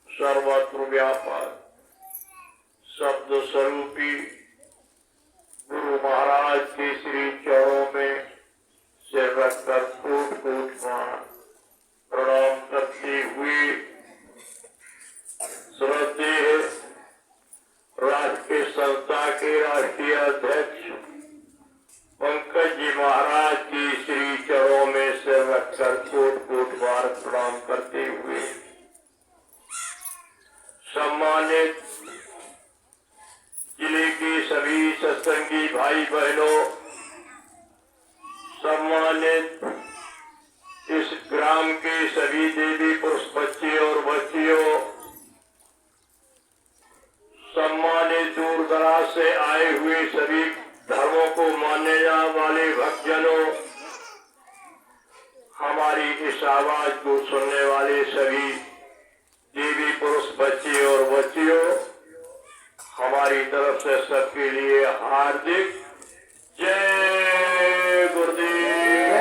सर्वत्र व्यापक शब्द स्वरूपी गुरु महाराज के श्री चरणों में सिर रखकर फूट फूट प्रणाम करते हुए श्रद्धेय राष्ट्रीय संस्था के राष्ट्रीय अध्यक्ष पंकज जी महाराज की श्री चरणों में सिर रखकर फूट फूट प्रणाम करते हुए सम्मानित जिले के सभी सत्संगी भाई बहनों, सम्मानित इस ग्राम के सभी देवी पुरुष बच्चे और बच्चियों, सम्मानित दूर दराज से आए हुए सभी धर्मों को मानने वाले भक्तजनों, हमारी इस आवाज को सुनने वाले सभी देवी पुरुष बच्चे और बच्चियों, हमारी तरफ से सबके लिए हार्दिक जय गुरुदेव।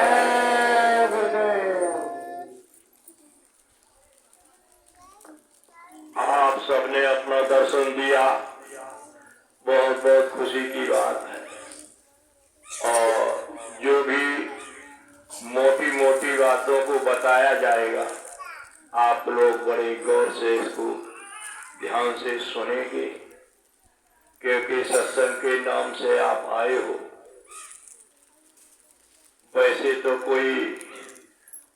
आप सबने अपना दर्शन दिया, बहुत बहुत खुशी की बात है। और जो भी मोटी मोटी बातों को बताया जाएगा, आप लोग बड़े गौर से इसको ध्यान से सुनेंगे, क्योंकि सत्संग के नाम से आप आए हो। वैसे तो कोई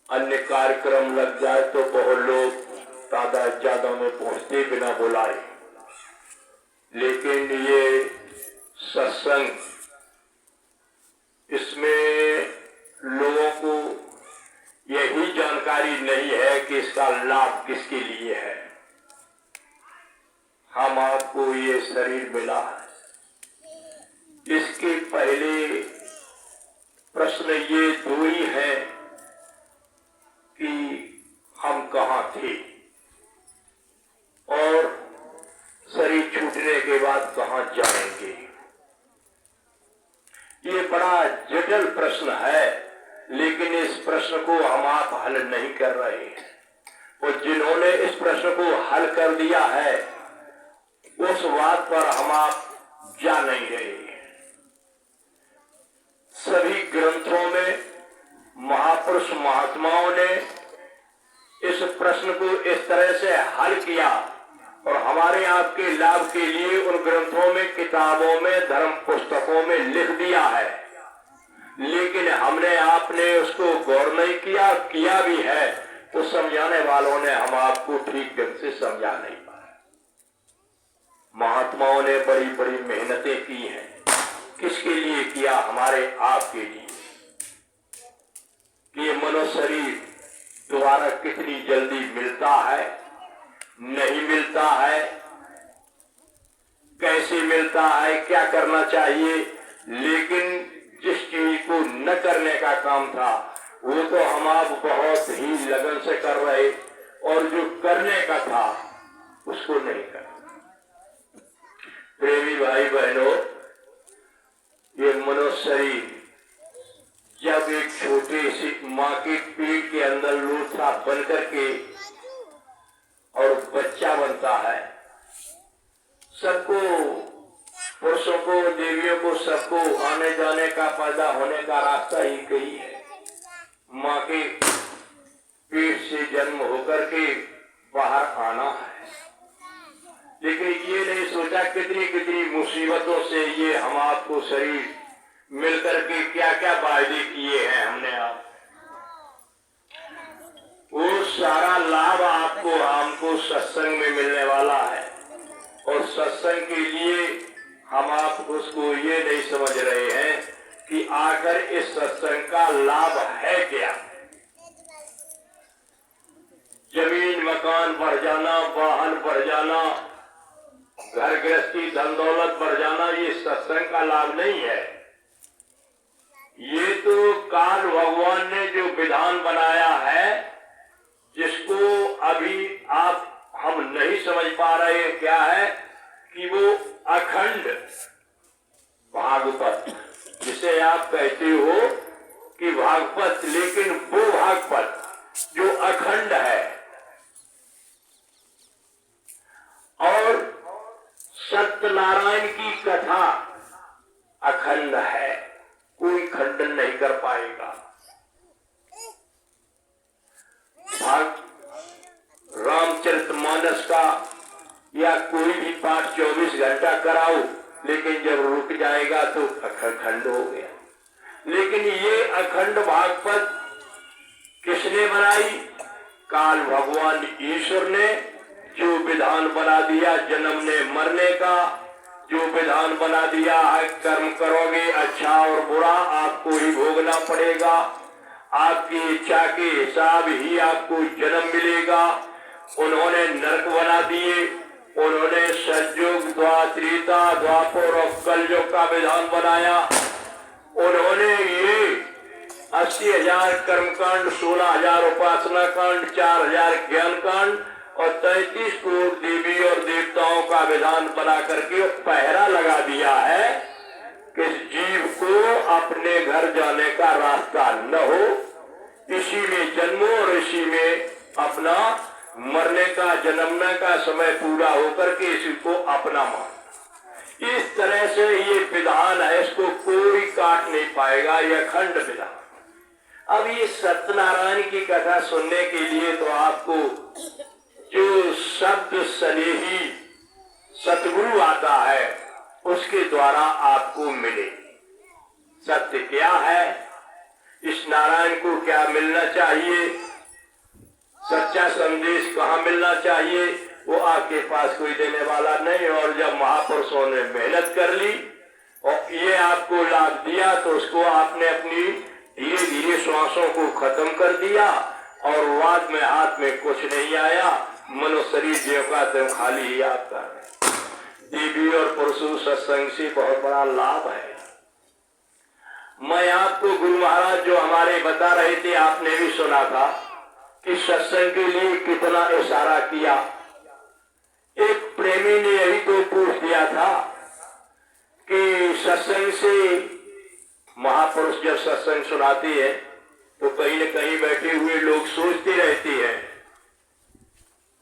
अन्य कार्यक्रम लग जाए तो बहुत लोग तादाद ज्यादा में पहुंचते बिना बुलाए, लेकिन ये सत्संग, इसमें लोगों को यही जानकारी नहीं है कि इसका लाभ किसके लिए है। हम आपको ये शरीर मिला है, इसके पहले प्रश्न ये दो ही है कि हम कहाँ थे और शरीर छूटने के बाद कहाँ जाएंगे। ये बड़ा जटिल प्रश्न है, लेकिन इस प्रश्न को हम आप हल नहीं कर रहे हैं। और जिन्होंने इस प्रश्न को हल कर दिया है, उस बात पर हम आप जा नहीं रहे। सभी ग्रंथों में महापुरुष महात्माओं ने इस प्रश्न को इस तरह से हल किया और हमारे आपके लाभ के लिए उन ग्रंथों में, किताबों में, धर्म पुस्तकों में लिख दिया है, लेकिन हमने आपने उसको गौर नहीं किया भी है तो समझाने वालों ने हम आपको ठीक ढंग से समझा नहीं पाए। महात्माओं ने बड़ी बड़ी मेहनतें की हैं, किसके लिए किया? हमारे आपके लिए। कि ये मनुष्य शरीर दोबारा कितनी जल्दी मिलता है, नहीं मिलता है, कैसे मिलता है, क्या करना चाहिए। लेकिन जिस चीज को न करने का काम था वो तो हम आप बहुत ही लगन से कर रहे, और जो करने का था उसको नहीं कर। प्रेमी भाई बहनों, ये मनुष्य शरीर जब एक छोटे सी माँ के पेट के अंदर लोथा बन करके और बच्चा बनता है, सबको, पुरुषों को, देवियों को, सबको आने जाने का, पैदा होने का रास्ता ही कही है। माँ के पेट से जन्म होकर के बाहर आना है। लेकिन ये नहीं सोचा कितनी कितनी मुसीबतों से ये हम आपको शरीर मिलकर के क्या क्या वायदे किए हैं हमने आप, वो सारा लाभ आपको हमको सत्संग में मिलने वाला है। और सत्संग के लिए हम आप उसको ये नहीं समझ रहे हैं कि आखिर इस सत्संग का लाभ है क्या। जमीन मकान बढ़ जाना, वाहन बढ़ जाना, घर गृहस्थी धन दौलत बढ़ जाना, ये सत्संग का लाभ नहीं है। ये तो काल भगवान ने जो विधान बनाया है, जिसको अभी आप हम नहीं समझ पा रहे हैं क्या है, कि वो अखंड भागवत, जिसे आप कहते हो कि भागवत, लेकिन वो भागवत जो अखंड है और सत्यनारायण की कथा अखंड है, कोई खंडन नहीं कर पाएगा। रामचरितमानस का या कोई भी पाठ 24 घंटा कराओ, लेकिन जब रुक जाएगा तो अखंड हो गया। लेकिन ये अखंड भागवत किसने बनाई? काल भगवान ईश्वर ने जो विधान बना दिया जन्मने मरने का, जो विधान बना दिया है कर्म करोगे अच्छा और बुरा आपको ही भोगना पड़ेगा, आपकी इच्छा के हिसाब ही आपको जन्म मिलेगा। उन्होंने नरक बना दिए, उन्होंने सतयुग, त्रेता, द्वापर और कलयुग का विधान बनाया। उन्होंने ये 80,000 कर्मकांड, 16,000 उपासना कांड, 4,000 ज्ञान कांड और 33 करोड़ देवी और देवताओं का विधान बना करके पहरा लगा दिया है कि जीव को अपने घर जाने का रास्ता न हो, इसी में जन्मो और इसी में अपना मरने का, जन्मने का समय पूरा होकर के इसी को अपना मान। इस तरह से ये विधान है, इसको कोई काट नहीं पाएगा, यह अखंड विधान। अब ये सत्यनारायण की कथा सुनने के लिए तो आपको जो शब्द स्नेही सतगुरु आता है उसके द्वारा आपको मिले। सत्य क्या है, इस नारायण को क्या मिलना चाहिए, सच्चा संदेश कहाँ मिलना चाहिए, वो आपके पास कोई देने वाला नहीं। और जब महापुरुषों ने मेहनत कर ली और ये आपको लाभ दिया तो उसको आपने अपनी धीरे धीरे श्वासों को खत्म कर दिया और बाद में हाथ में कुछ नहीं आया, मनो शरीर जीव का तुम खाली ही आपका। देवी और पुरुषों सत्संग से बहुत बड़ा लाभ है। मैं आपको गुरु महाराज जो हमारे बता रहे थे, आपने भी सुना था कि सत्संग के लिए कितना इशारा किया। एक प्रेमी ने यही तो पूछ दिया था कि सत्संग से, महापुरुष जब सत्संग सुनाते हैं तो कहीं न कहीं बैठे हुए लोग सोचते रहते हैं,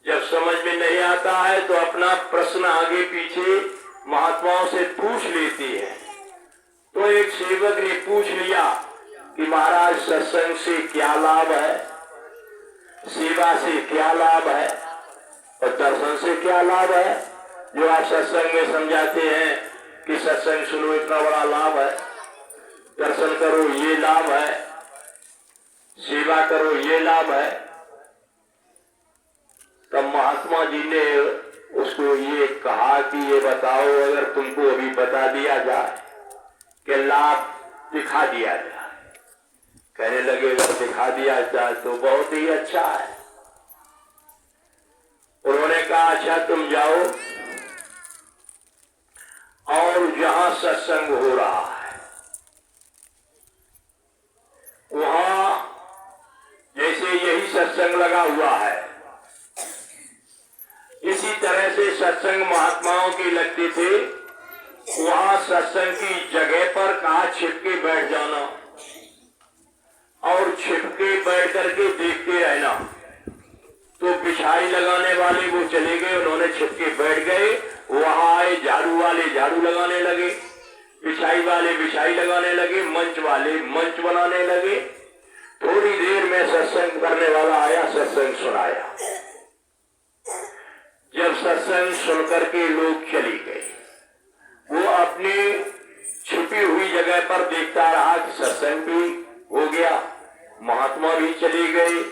जब समझ में नहीं आता है तो अपना प्रश्न आगे पीछे महात्माओं से पूछ लेते हैं। तो एक सेवक ने पूछ लिया कि महाराज सत्संग से क्या लाभ है, सेवा से क्या लाभ है और दर्शन से क्या लाभ है। जो आप सत्संग में समझाते हैं कि सत्संग सुनो इतना बड़ा लाभ है, दर्शन करो ये लाभ है, सेवा करो ये लाभ है, तब महात्मा जी ने उसको ये कहा कि ये बताओ, अगर तुमको अभी बता दिया जाए कि लाभ दिखा दिया जाए कहने लगे अगर दिखा दिया जाए तो बहुत ही अच्छा है। उन्होंने कहा अच्छा तुम जाओ और जहां सत्संग हो रहा है वहां जैसे यही सत्संग लगा हुआ है इसी तरह से सत्संग महात्माओं की लगती थी। वहां सत्संग की जगह पर कहा छिपके बैठ जाना और छिपके बैठ करके देखते रहना। तो बिछाई लगाने वाले वो चले गए, उन्होंने छिपके बैठ गए। वहां आए झाड़ू वाले झाड़ू लगाने लगे, बिछाई वाले बिछाई लगाने लगे, मंच वाले मंच बनाने लगे। थोड़ी देर में सत्संग करने वाला आया, सत्संग सुनाया। जब सत्संग सुनकर के लोग चली गए, वो अपनी छिपी हुई जगह पर देखता रहा कि सत्संग भी हो गया, महात्मा भी चले गए,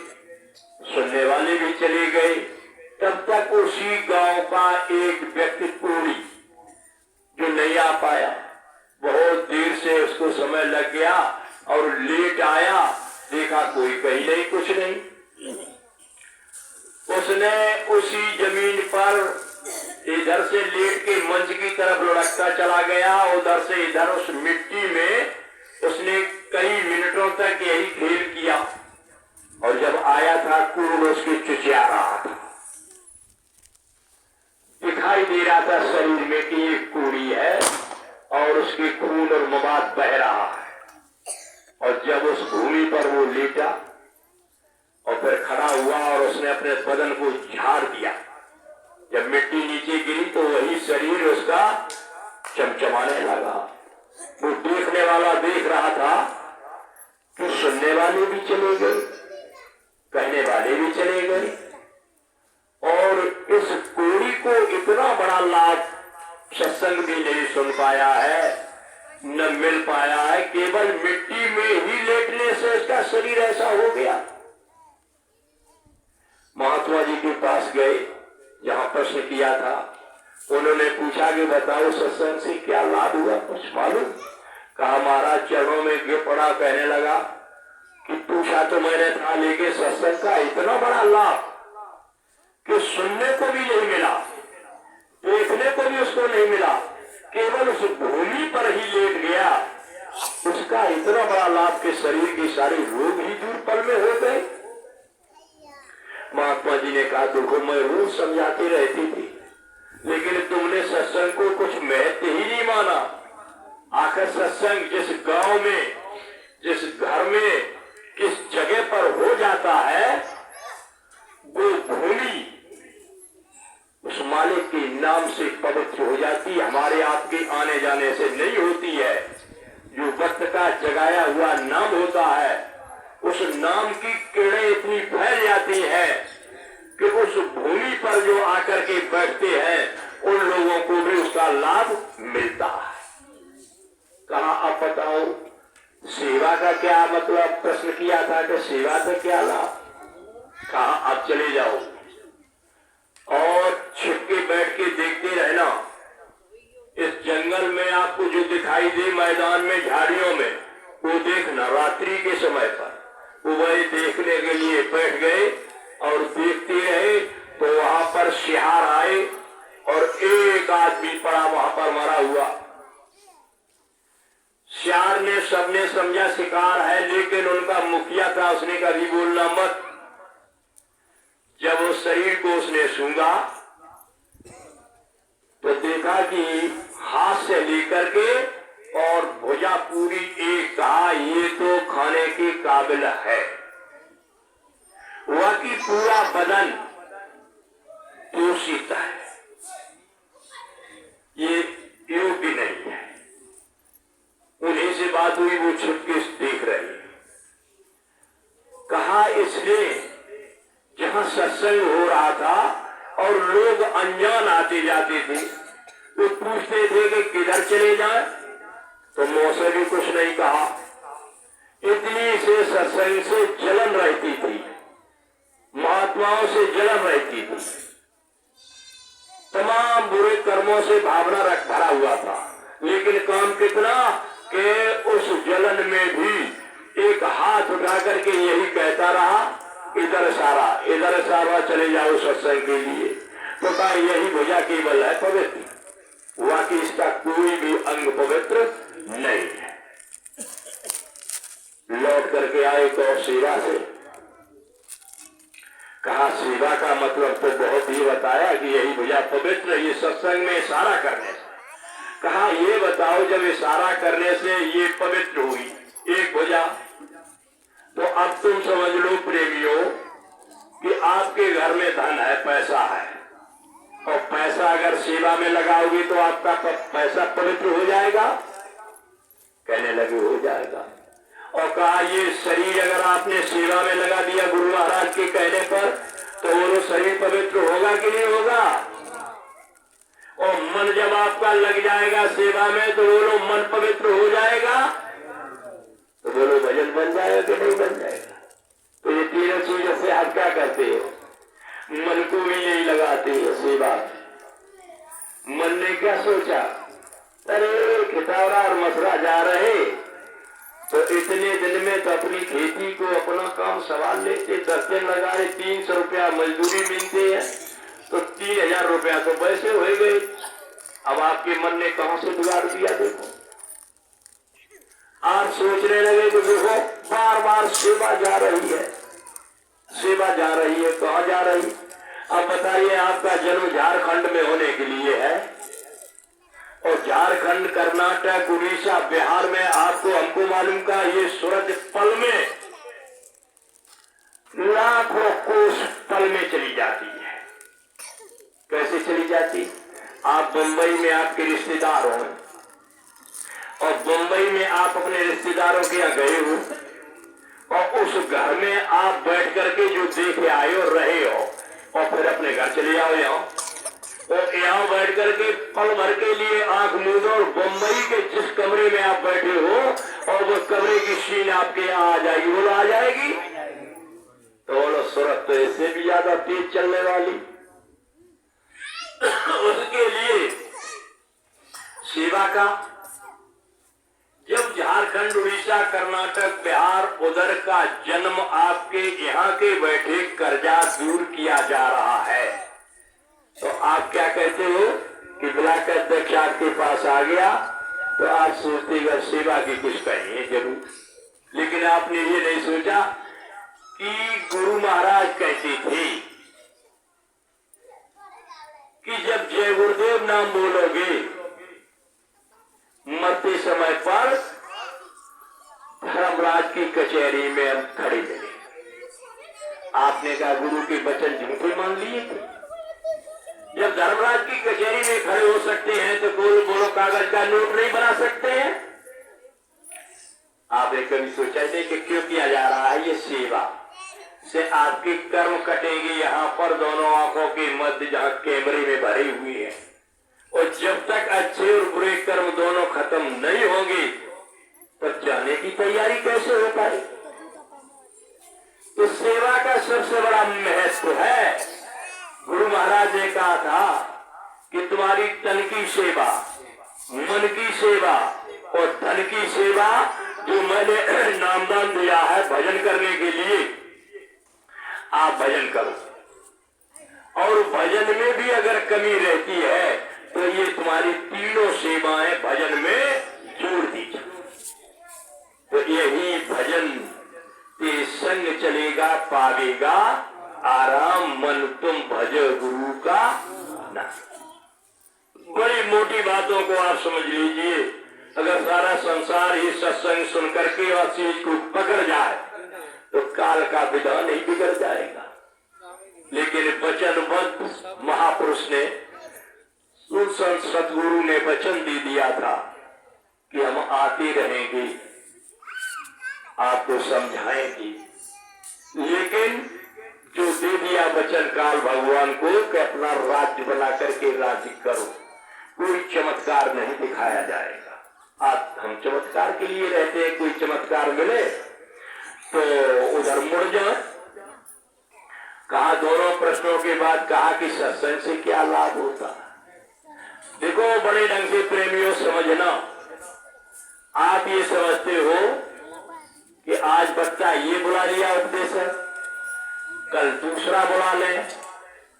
सुनने वाले भी चले गए। तब तक उसी गांव का एक व्यक्ति कोड़ी जो नहीं आ पाया, बहुत देर से उसको समय लग गया और लेट आया, देखा कोई कहीं नहीं कुछ नहीं। उसने उसी जमीन पर इधर से लेट के मंच की तरफ लुढ़कता चला गया, उधर से इधर उस मिट्टी में उसने कई मिनटों तक यही खेल किया। और जब आया था कूड़ उसकी चुचिया रहा था, दिखाई दे रहा था शरीर में कि ये कूड़ी है और उसकी खून और मवाद बह रहा है। और जब उस भूमि पर वो लेटा और फिर खड़ा हुआ और उसने अपने बदन को झाड़ दिया, जब मिट्टी नीचे गिरी तो वही शरीर उसका चमचमाने लगा। वो देखने वाला देख रहा था कि सुनने वाले भी चले गए, कहने वाले भी चले गए और इस कोड़ी को इतना बड़ा लाभ सत्संग भी नहीं सुन पाया है, न मिल पाया है। केवल मिट्टी में ही लेटने से इसका शरीर ऐसा हो गया। महात्मा जी के पास गए, जहां प्रश्न किया था। उन्होंने पूछा कि बताओ सत्संग से क्या लाभ हुआ, कुछ मालूम? कहा महाराज चरणों में गिर पड़ा, कहने लगा कि पूछा तो मैंने था, लेकिन सत्संग का इतना बड़ा लाभ कि सुनने को भी नहीं मिला, देखने को भी उसको नहीं मिला, केवल उस भूमि पर ही लेट गया। उसका इतना बड़ा लाभ कि शरीर के सारे रोग ही दूर पल में हो गए। महात्मा जी ने कहा देखो मैं रोज समझाती रहती थी, लेकिन तुमने सत्संग को कुछ महत्व ही नहीं माना। आखिर सत्संग जिस गांव में, जिस घर में, किस जगह पर हो जाता है, वो भूमि उस मालिक के नाम से पवित्र हो जाती है, हमारे आपके आने जाने से नहीं होती है। जो वक्त का जगाया हुआ नाम होता है, उस नाम की किरणें इतनी फैल जाती है कि उस भूमि पर जो आकर के बैठते हैं उन लोगों को भी उसका लाभ मिलता है। कहा अब बताओ सेवा का क्या मतलब, प्रश्न किया था कि सेवा का क्या लाभ। कहा अब चले जाओ और छिपके बैठ के देखते रहना। इस जंगल में आपको जो दिखाई दे मैदान में, झाड़ियों में, वो देखना रात्रि के समय पर। वो वही देखने के लिए बैठ गए और देखते रहे तो वहां पर शिहार आए और एक आदमी पड़ा वहां पर मरा हुआ। शिहार ने सबने समझा शिकार है, लेकिन उनका मुखिया था, उसने कभी बोलना मत। जब उस शरीर को उसने सूंघा तो देखा कि हाथ से लेकर के और भुजा पूरी एक, कहा ये तो खाने के काबिल है। वह की पूरा बदन दूषित है, ये योग्य नहीं है। उन्हीं से बात हुई, वो छुपके देख रहे। कहा इसलिए जहां सत्संग हो रहा था और लोग अनजान आते जाते थे, वो पूछते थे कि किधर चले जाए, तो मुंह से भी कुछ नहीं कहा। इतनी से सत्संग से जलन रहती थी, महात्माओं से जलन रहती थी, तमाम बुरे कर्मों से भावना रख भरा हुआ था। लेकिन काम कितना कि उस जलन में भी एक हाथ उठा करके यही कहता रहा, इधर सारा चले जाओ सत्संग के लिए। तो कहा यही भुजा केवल है पवित्र, वाकई इसका कोई भी अंग पवित्र नहीं है। लौट करके आए तो सेवा से कहा, सेवा का मतलब तो बहुत ही बताया कि यही भुजा पवित्र, ये सत्संग में इशारा करने से। कहा ये बताओ जब इशारा करने से ये पवित्र हुई एक भुजा, तो अब तुम समझ लो प्रेमियों कि आपके घर में धन है, पैसा है, और पैसा अगर सेवा में लगाओगे तो आपका पैसा पवित्र हो जाएगा। कहने लगे हो जाएगा। और कहा ये शरीर अगर आपने सेवा में लगा दिया गुरु महाराज के कहने पर, तो वो शरीर पवित्र होगा कि नहीं होगा। और मन जब आपका लग जाएगा सेवा में, तो बोलो मन पवित्र हो जाएगा, तो बोलो भजन बन जाएगा कि नहीं बन जाएगा। तो ये तीनों चीजों से आप क्या करते हो, मन को भी नहीं लगाते हो सेवा। मन ने क्या सोचा, अरे खितावरा और मथुरा जा रहे तो इतने दिन में तो अपनी खेती को अपना काम संभाल लेते, 10 दिन लगा रहे, 300 रुपया मजदूरी मिलती है, तो 3000 रुपया तो पैसे हो गए। अब आपके मन ने कहां से बिगाड़ दिया। देखो आप सोचने लगे कि देखो बार बार सेवा जा रही है, सेवा जा रही है, कहाँ जा रही। अब बताइए आपका जन्म झारखंड में होने के लिए है, और झारखंड, कर्नाटक, उड़ीसा, बिहार में आपको हमको मालूम का ये सूरज पल में लाखों कोस पल में चली जाती है। कैसे चली जाती। आप बंबई में आपके रिश्तेदार हो, और बंबई में आप अपने रिश्तेदारों के यहाँ गए हो, और उस घर में आप बैठ करके जो देखे आए हो रहे हो, और फिर अपने घर चले आओ यहाँ, और यहाँ बैठ करके पल भर के लिए आंख मूंदो, और बंबई के जिस कमरे में आप बैठे हो और वो कमरे की सीन आपके यहाँ आ जाएगी, बोलो आ जाएगी। तो बोलो सूरत तो इससे भी ज्यादा तेज चलने वाली। उसके लिए सेवा का, जब झारखंड, उड़ीसा, कर्नाटक, बिहार उधर का जन्म आपके यहाँ के बैठे कर्जा दूर किया जा रहा है, तो आप क्या कहते हो कि ब्लॉक अध्यक्ष आपके पास आ गया, तो आप सोचते हैं सेवा की कुछ कहिए जरूर। लेकिन आपने ये नहीं सोचा कि गुरु महाराज कहते थे कि जब जय गुरुदेव नाम बोलोगे, मरते समय पर धर्मराज की कचहरी में हम खड़े मिले। आपने कहा गुरु के वचन झूठे मान लिए थे। जब धर्मराज की कचहरी में खड़े हो सकते हैं, तो बोलो कागज का नोट नहीं बना सकते हैं। आपने कभी सोचा नहीं कि क्यों किया जा रहा है ये सेवा से। आपके कर्म कटेंगे यहाँ पर दोनों आंखों के मध्य, जहाँ कैमरे में भरी हुई है, और जब तक अच्छे और बुरे कर्म दोनों खत्म नहीं होंगे, तब जाने की तैयारी कैसे हो पाए। तो सेवा का सबसे बड़ा महत्व है। गुरु महाराज ने कहा था कि तुम्हारी तन की सेवा, मन की सेवा और धन की सेवा जो मैंने नामदान दिया है भजन करने के लिए, आप भजन करो। और भजन में भी अगर कमी रहती है, तो ये तुम्हारी तीनों सेवाएं भजन में जोड़ दीजिए। तो यही भजन के संग चलेगा, पावेगा आराम मन तुम भजो गुरु का नाम। बड़ी मोटी बातों को आप समझ लीजिए। अगर सारा संसार ही सत्संग सुन करके और चीज को पकड़ जाए, तो काल का विधान ही बिगड़ जाएगा। लेकिन वचनबद्ध महापुरुष ने, सतगुरु ने वचन दे दिया था कि हम आते रहेंगे, आपको समझाएंगे। लेकिन जो दे दिया वचन काल भगवान को कि अपना राज्य बना करके राज्य करो, कोई चमत्कार नहीं दिखाया जाएगा। आप हम चमत्कार के लिए रहते हैं, कोई चमत्कार मिले तो उधर मुड़ जाए। कहा दोनों प्रश्नों के बाद कहा कि सत्संग से क्या लाभ होता है। देखो बड़े ढंग से प्रेमियों समझना, आप ये समझते हो कि आज बच्चा ये बुला लिया उपदेशक, कल दूसरा बुला ले,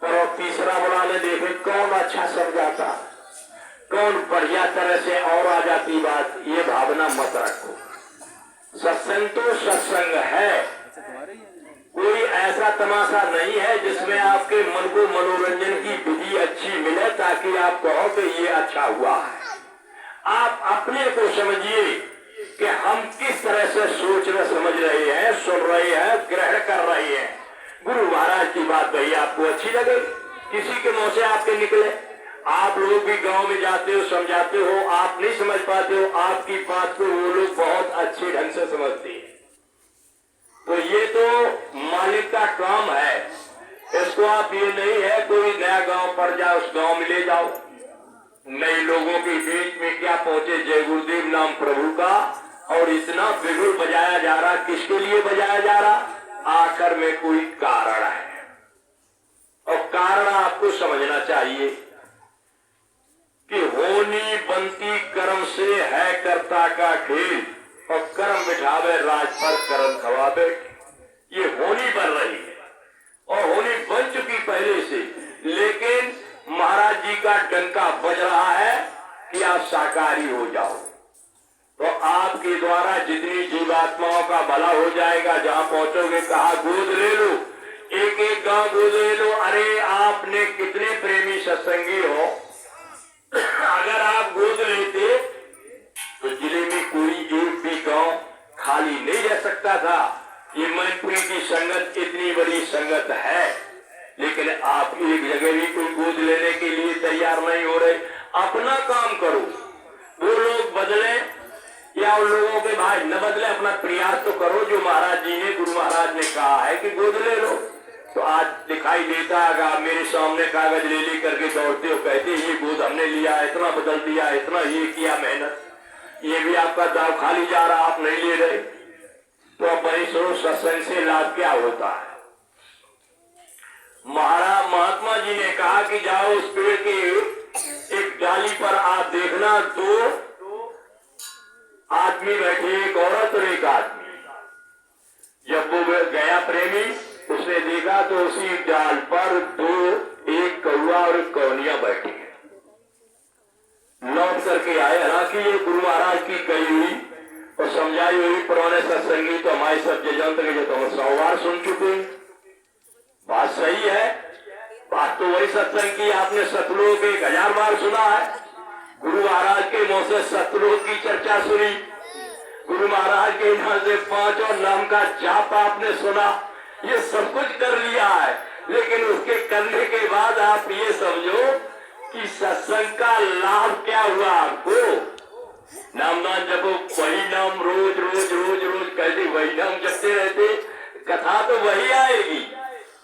और तीसरा बुला ले, देखे कौन अच्छा समझाता, कौन बढ़िया तरह से और आ जाती बात। ये भावना मत रखो। सत्संग तो सत्संग है, कोई ऐसा तमाशा नहीं है जिसमें आपके मन को मनोरंजन की विधि अच्छी मिले ताकि आप कहो कि ये अच्छा हुआ है। आप अपने को समझिए कि हम किस तरह से सोच रहे, समझ रहे हैं, सुन रहे हैं, ग्रहण कर रहे हैं। गुरु महाराज की बात भई आपको अच्छी लगे, किसी के मुंह से आपके निकले, आप लोग भी गांव में जाते हो, समझाते हो, आप नहीं समझ पाते हो, आपकी बात को वो लोग बहुत अच्छे ढंग से समझते हैं। तो ये तो मालिक का काम है। इसको आप ये नहीं है कोई नया गांव पड़ जाए उस गांव में ले जाओ, नए लोगों के बीच में क्या पहुंचे जय गुरुदेव नाम प्रभु का, और इतना बिगुल बजाया जा रहा, किसके लिए बजाया जा रहा? आखिर में कोई कारण है, और कारण आपको समझना चाहिए कि होनी बनती कर्म से है कर्ता का खेल, और कर्म बिठावे राज पर कर्म खवाबे। ये होनी बन रही है और होनी बन चुकी पहले से, लेकिन महाराज जी का डंका बज रहा है कि आप साकारी हो जाओ। तो आपके द्वारा जितनी जीवात्माओं का भला हो जाएगा, जहां पहुंचोगे कहा गोद ले लो, एक एक गांव गोद ले लो। अरे आपने कितने प्रेमी सत्संगी हो, अगर आप गोद लेते तो जिले में कोई एक भी गांव खाली नहीं रह सकता था। ये मैनपुरी की संगत इतनी बड़ी संगत है, लेकिन आप एक जगह भी कोई गोद लेने के लिए तैयार नहीं हो रहे। अपना काम करो, वो लोग बदले या उन लोगों के भाई न बदले, अपना प्रयास तो करो। जो महाराज जी ने, गुरु महाराज ने कहा है कि गोद ले लो, तो आज दिखाई देता है आप मेरे सामने कागज ले ले करके दौड़ते हो, कहते ये गोद हमने लिया, इतना बदल दिया, इतना ये किया मेहनत, ये भी आपका दाव खाली जा रहा, आप नहीं ले रहे। तो अब वही सुनो सत्संग से लाभ क्या होता है। महाराज महात्मा जी ने कहा कि जाओ उस पेड़ के एक डाली पर आप देखना, दो आदमी बैठे, एक औरत और एक आदमी। जब वो गया प्रेमी, उसने देखा तो उसी डाल पर दो, एक कौआ और एक कौनिया बैठी है। लौट करके आए, हालांकि ये गुरु महाराज की कही हुई और समझाई हुई पुराने सत्संगी तो हमारे सब जजंत के जो तुम 100 बार सुन चुके। बात सही है, बात तो वही सत्संग की आपने सतलोक 1000 बार सुना है। गुरु महाराज के मुंह से सतलोक की चर्चा सुनी, गुरु महाराज के यहाँ से 5 और नाम का जाप आपने सुना, ये सब कुछ कर लिया है। लेकिन उसके करने के बाद आप ये समझो कि सत्संग का लाभ क्या हुआ आपको। नाम जपो, वही नाम रोज रोज रोज रोज कैसे वही नाम जपते रहते, कथा तो वही आएगी,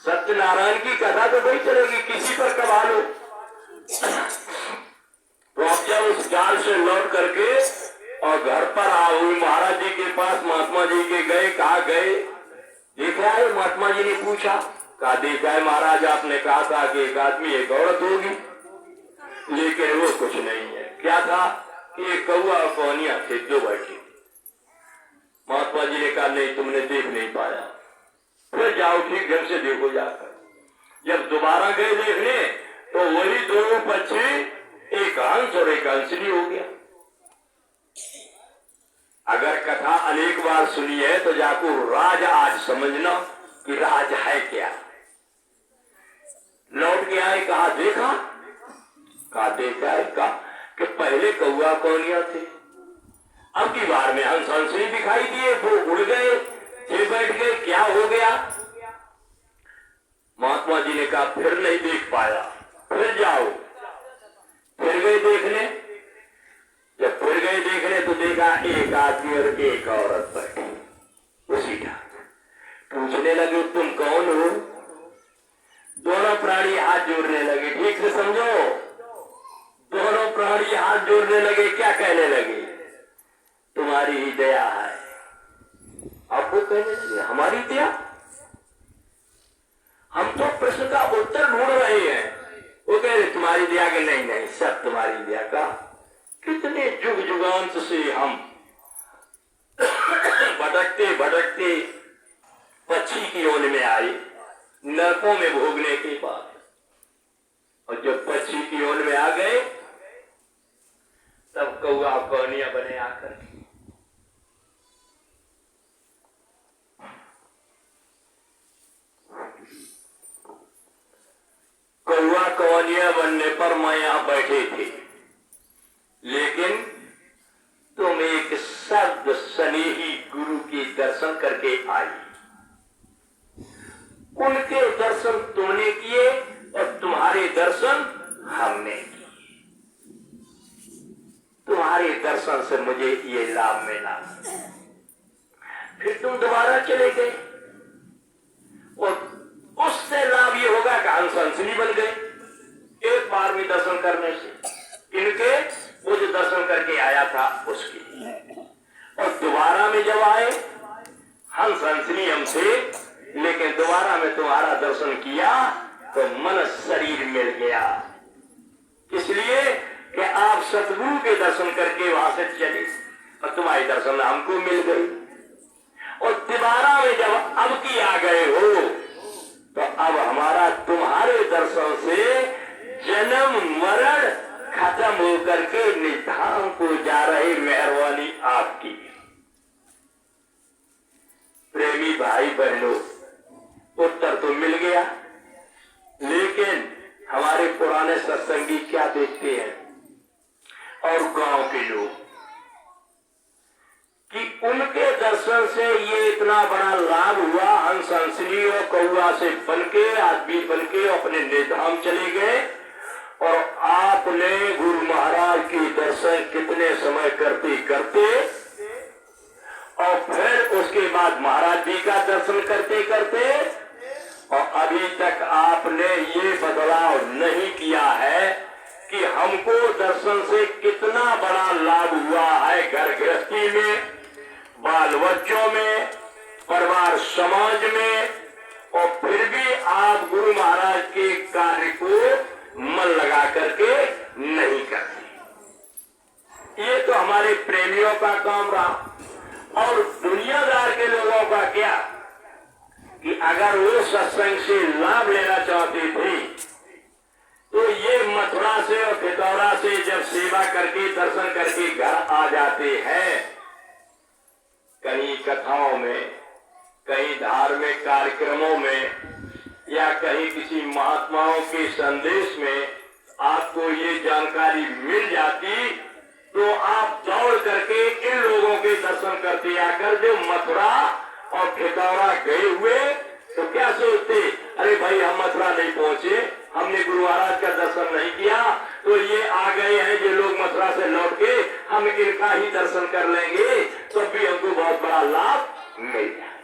सत्यनारायण की कथा तो वही चलेगी, किसी पर कमा लो। तो आप जब उस जाल से लौट करके और घर पर आओ, महाराज जी के पास महात्मा जी के गए, कहा गए, देखा है? महात्मा जी ने पूछा, कहा देखा है महाराज, आपने कहा था कि एक आदमी एक औरत होगी, लेकिन वो कुछ नहीं है। क्या था कि एक कौआ और कौनिया थे, दो बैठी। महात्मा जी ने कहा नहीं, तुमने देख नहीं पाया, फिर जाओ ठीक ढंग से देखो जाकर। जब दोबारा गए देखने तो वही दोनों पक्षी, एक हंस और एक हंसनी हो गया। अगर कथा अनेक बार सुनी है तो जाको राज आज समझना कि राज है क्या। लौट के आए, कहा देखा, कहा देखा है, कहा कि पहले कौआ कौनिया थे, अब की बार में हंस हंसनी दिखाई दिए, वो उड़ गए, फिर बैठ गए, क्या हो गया? महात्मा जी ने कहा फिर नहीं देख पाया, फिर जाओ। फिर गए देखने, जब फिर गए देखने तो देखा एक आदमी और एक औरत बैठी उसी ढंग। पूछने लगे तुम कौन हो? दोनों प्राणी हाथ जोड़ने लगे, ठीक से समझो, दोनों प्राणी हाथ जोड़ने लगे, क्या कहने लगे? तुम्हारी ही दया है। अब वो कहने लगे हमारी दया? हम तो प्रश्न का उत्तर ढूंढ रहे हैं। वो कह रहे तुम्हारी दया के नहीं नहीं, सब तुम्हारी दया का। कितने जुग जुगांत से हम भटकते भटकते पक्षी की ओर में आए, नरकों में भोगने के बाद। और जब पक्षी की ओर में आ गए तब कौआ कौनिया बने आकर के। कौआ कौनिया बनने पर मैं यहां बैठे थे, लेकिन तुम एक शब्द स्नेही गुरु के दर्शन करके आई। उनके दर्शन तुमने किए और तुम्हारे दर्शन हमने किए। तुम्हारे दर्शन से मुझे ये लाभ मिला। फिर तुम दोबारा चले गए और उससे लाभ ये होगा कि हम संसनी बन गए एक बार में दर्शन करने से। इनके वो जो दर्शन करके आया था उसके, और दोबारा में जब आए हम संसनी हमसे, लेकिन दोबारा में तुम्हारा दर्शन किया तो मन शरीर मिल गया। इसलिए कि आप सतगुरु के दर्शन करके वहां से चले और तुम्हारी दर्शन हमको मिल गई। और दोबारा में जब अब की आ गए हो तो अब हमारा तुम्हारे दर्शन से जन्म मरण खत्म होकर के निधान को जा रही मेहरबानी आपकी। प्रेमी भाई बहनों, उत्तर तो मिल गया, लेकिन हमारे पुराने सत्संगी क्या देखते हैं और गांव के लोग कि उनके दर्शन से ये इतना बड़ा लाभ हुआ। हंस हंसनी और कौआ से बनके आदमी बनके अपने निधाम चले गए, और आपने गुरु महाराज के दर्शन कितने समय करते करते और फिर उसके बाद महाराज जी का दर्शन करते करते, और अभी तक आपने ये बदलाव नहीं किया है कि हमको दर्शन से कितना बड़ा लाभ हुआ है घर गृहस्थी में, बाल बच्चों में, परिवार समाज में, और फिर भी आप गुरु महाराज के कार्य को मन लगा करके नहीं करते। ये तो हमारे प्रेमियों का काम रहा। और दुनियादार के लोगों का क्या कि अगर वो सत्संग से लाभ लेना चाहते थे तो ये मथुरा से और खितौरा से जब सेवा करके दर्शन करके घर आ जाते हैं, कहीं कथाओं में, कहीं धार्मिक कार्यक्रमों में, या कहीं किसी महात्माओं के संदेश में आपको ये जानकारी मिल जाती तो आप दौड़ करके इन लोगों के दर्शन करते आकर जो मथुरा और खितौरा गए हुए, तो क्या सोचते, अरे भाई हम मथुरा नहीं पहुंचे, हमने गुरु महाराज का दर्शन नहीं किया, तो ये आ गए हैं जो लोग मथुरा से लौट के, हम इनका ही दर्शन कर लेंगे तो भी हमको बहुत बड़ा लाभ मिल जाए।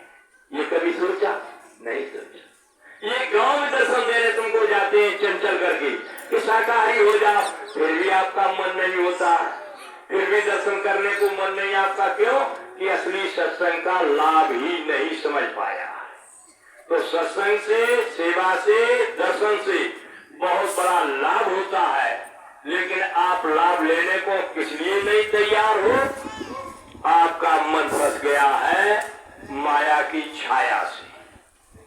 ये कभी सोचा? नहीं सोचा। ये गांव में दर्शन देने तुमको जाते हैं चंचल करके कि शाकाहारी हो जाओ, फिर भी आपका मन नहीं होता, फिर भी दर्शन करने को मन नहीं आपका। क्यों? कि असली सत्संग का लाभ ही नहीं समझ पाया। तो सत्संग से, सेवा से, दर्शन से बहुत बड़ा लाभ होता है, लेकिन आप लाभ लेने को किस लिए नहीं तैयार हो? आपका मन फंस गया है माया की छाया से,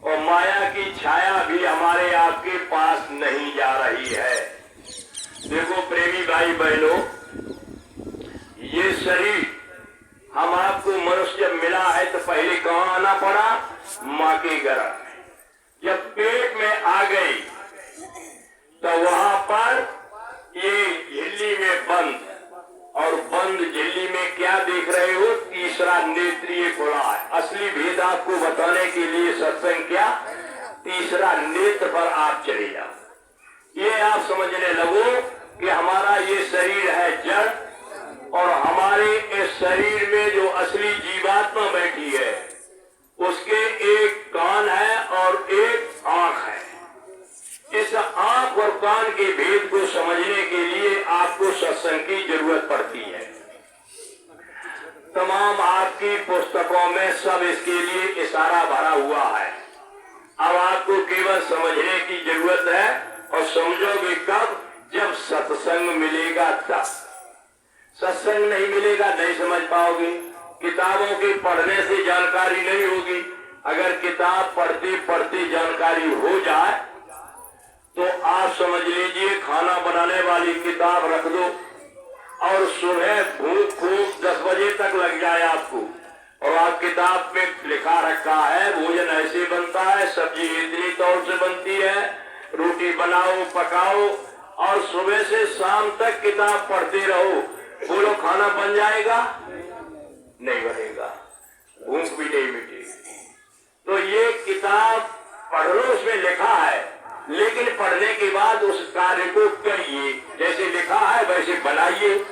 और माया की छाया भी हमारे आपके पास नहीं जा रही है। देखो प्रेमी भाई बहनों, ये शरीर हम आपको मनुष्य जब मिला है तो पहले कहाँ आना पड़ा? माँ के गर्भ में। जब पेट में आ गई तो वहां पर ये झिल्ली में बंद, और बंद झिल्ली में क्या देख रहे हो? तीसरा नेत्र ये खुला है। असली भेद आपको बताने के लिए सत्संग क्या? तीसरा नेत्र पर आप चले जाओ। ये आप समझने लगो कि हमारा ये शरीर है जड़, और हमारे इस शरीर में जो असली जीवात्मा बैठी है उसके एक कान है और एक आंख है। इस आंख और कान के भेद को समझने के लिए आपको सत्संग की जरूरत पड़ती है। तमाम आपकी पुस्तकों में सब इसके लिए इशारा भरा हुआ है। अब आपको केवल समझने की जरूरत है, और समझोगे कब? जब सत्संग मिलेगा तब। सत्संग नहीं मिलेगा नहीं समझ पाओगे। किताबों के पढ़ने से जानकारी नहीं होगी। अगर किताब पढ़ते पढ़ते जानकारी हो जाए तो आप समझ लीजिए खाना बनाने वाली किताब रख दो और सुबह भूख खूब 10 बजे तक लग जाए आपको, और आप किताब में लिखा रखा है भोजन ऐसे बनता है, सब्जी इतनी तौर से बनती है, रोटी बनाओ पकाओ, और सुबह से शाम तक किताब पढ़ते रहो, बोलो खाना बन जाएगा? नहीं बनेगा, भूख भी नहीं मिटेगी। तो ये किताब पढ़ लो, उसमें लिखा है, लेकिन पढ़ने के बाद उस कार्य को करिए, जैसे लिखा है वैसे बनाइए।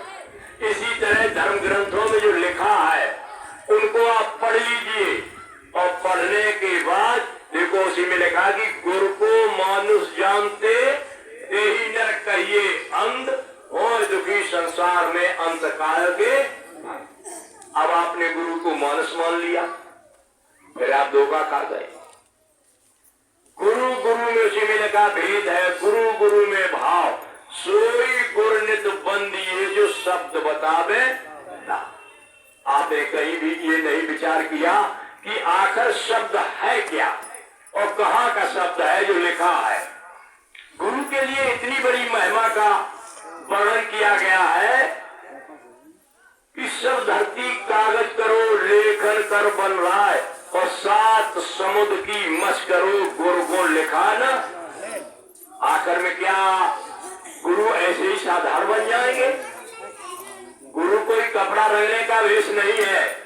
इसी तरह धर्म ग्रंथों में जो लिखा है उनको आप पढ़ लीजिए, और पढ़ने के बाद देखो उसी में लिखा कि गुरु को मानुष जानते यही न कहिए अंध, और दुखी संसार में अंत काल के। अब आपने गुरु को मानुष मान लिया, फिर आप धोखा खा गए। गुरु गुरु में उसी में लिखा भेद है, गुरु गुरु में भाव, सोई गुर नित बंदी, ये जो शब्द बतावे ना। आपने कहीं भी ये नहीं विचार किया कि आखिर शब्द है क्या और कहाँ का शब्द है जो लिखा है। गुरु के लिए इतनी बड़ी महिमा का वर्णन किया गया है कि सब धरती कागज करो लेखन कर बन रहा है, और 7 समुद्र की मस करो गुरु गुण लिखा न। आखिर में क्या गुरु ऐसे ही साधारण बन जाएंगे? गुरु कोई कपड़ा रंगने का वेश नहीं है,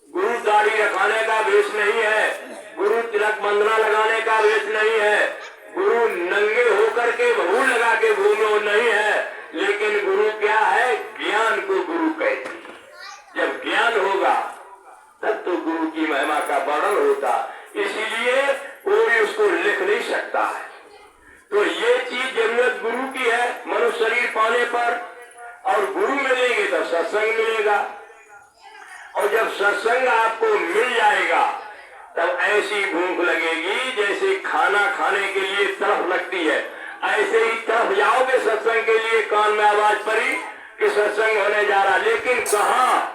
गुरु दाढ़ी रखाने का वेश नहीं है, गुरु तिलक बंधना लगाने का वेश नहीं है, गुरु नंगे होकर के बहू लगा के घूमो नहीं है। लेकिन गुरु क्या है? ज्ञान को गुरु कहते हैं। जब ज्ञान होगा तब तो गुरु की महिमा का वर्णन होता, इसीलिए कोई उसको लिख नहीं सकता है। तो ये चीज जरूरत गुरु की है मनुष्य शरीर पाने पर, और गुरु मिलेंगे तो सत्संग मिलेगा, और जब सत्संग आपको मिल जाएगा तब ऐसी भूख लगेगी जैसे खाना खाने के लिए तरफ लगती है, ऐसे ही तरफ जाओगे सत्संग के लिए। कान में आवाज पड़ी कि सत्संग होने जा रहा, लेकिन कहाँ?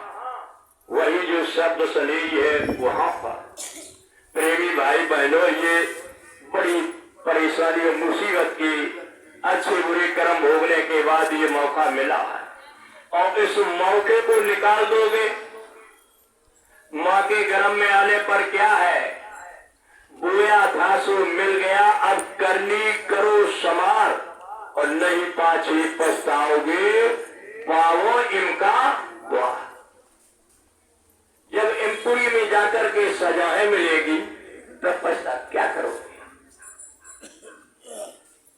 वही जो शब्द सुनेगी है वहां पर। प्रेमी भाई बहनों, ये बड़ी परेशानी और मुसीबत की अच्छे बुरे कर्म भोगने के बाद ये मौका मिला है, और इस मौके को निकाल दोगे। माँ के गर्भ में आने पर क्या है? बोया था सो मिल गया, अब करनी करो समार, और नहीं पाछे पछताओगे पाओ इनका द्वार। जब इमपुरी में जाकर के सजाएं मिलेगी तब पछता क्या करोगे?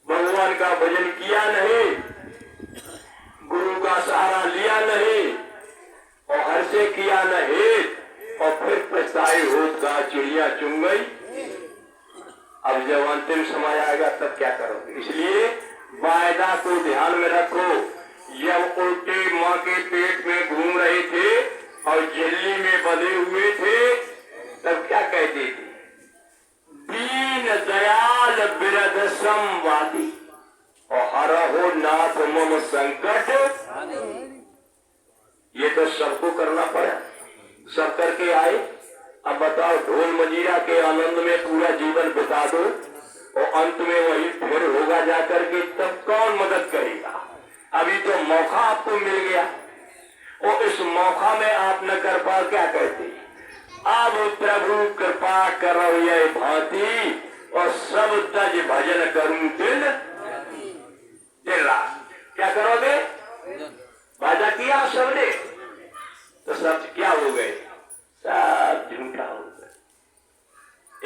भगवान का भजन किया नहीं, गुरु का सहारा लिया नहीं, और हर से किया नहीं, और फिर पछताई होत का चिड़िया चुन गई। अब जब अंतिम समय आएगा तब क्या करोगे? इसलिए वायदा को ध्यान में रखो। जब उल्टे माँ के पेट में घूम रहे थे और झिल्ली में बंधे हुए थे तब क्या कहते थे? दीन दयाल बिरध संवादी, और हरहो नाथ मम संकट। ये तो सबको करना पड़ा, सब करके आए। अब बताओ, ढोल मजीरा के आनंद में पूरा जीवन बिता दो और अंत में वही फिर होगा जाकर के, तब कौन मदद करेगा? अभी तो मौका आपको मिल गया, और इस मौका में आप न कर पाओ, क्या कहते? अब प्रभु कृपा करो ये भांति, और सब तज भजन करूं दिल रात। क्या करोगे? वादा किया सबने, तो सब क्या हो गए? सब झूठा हो गए,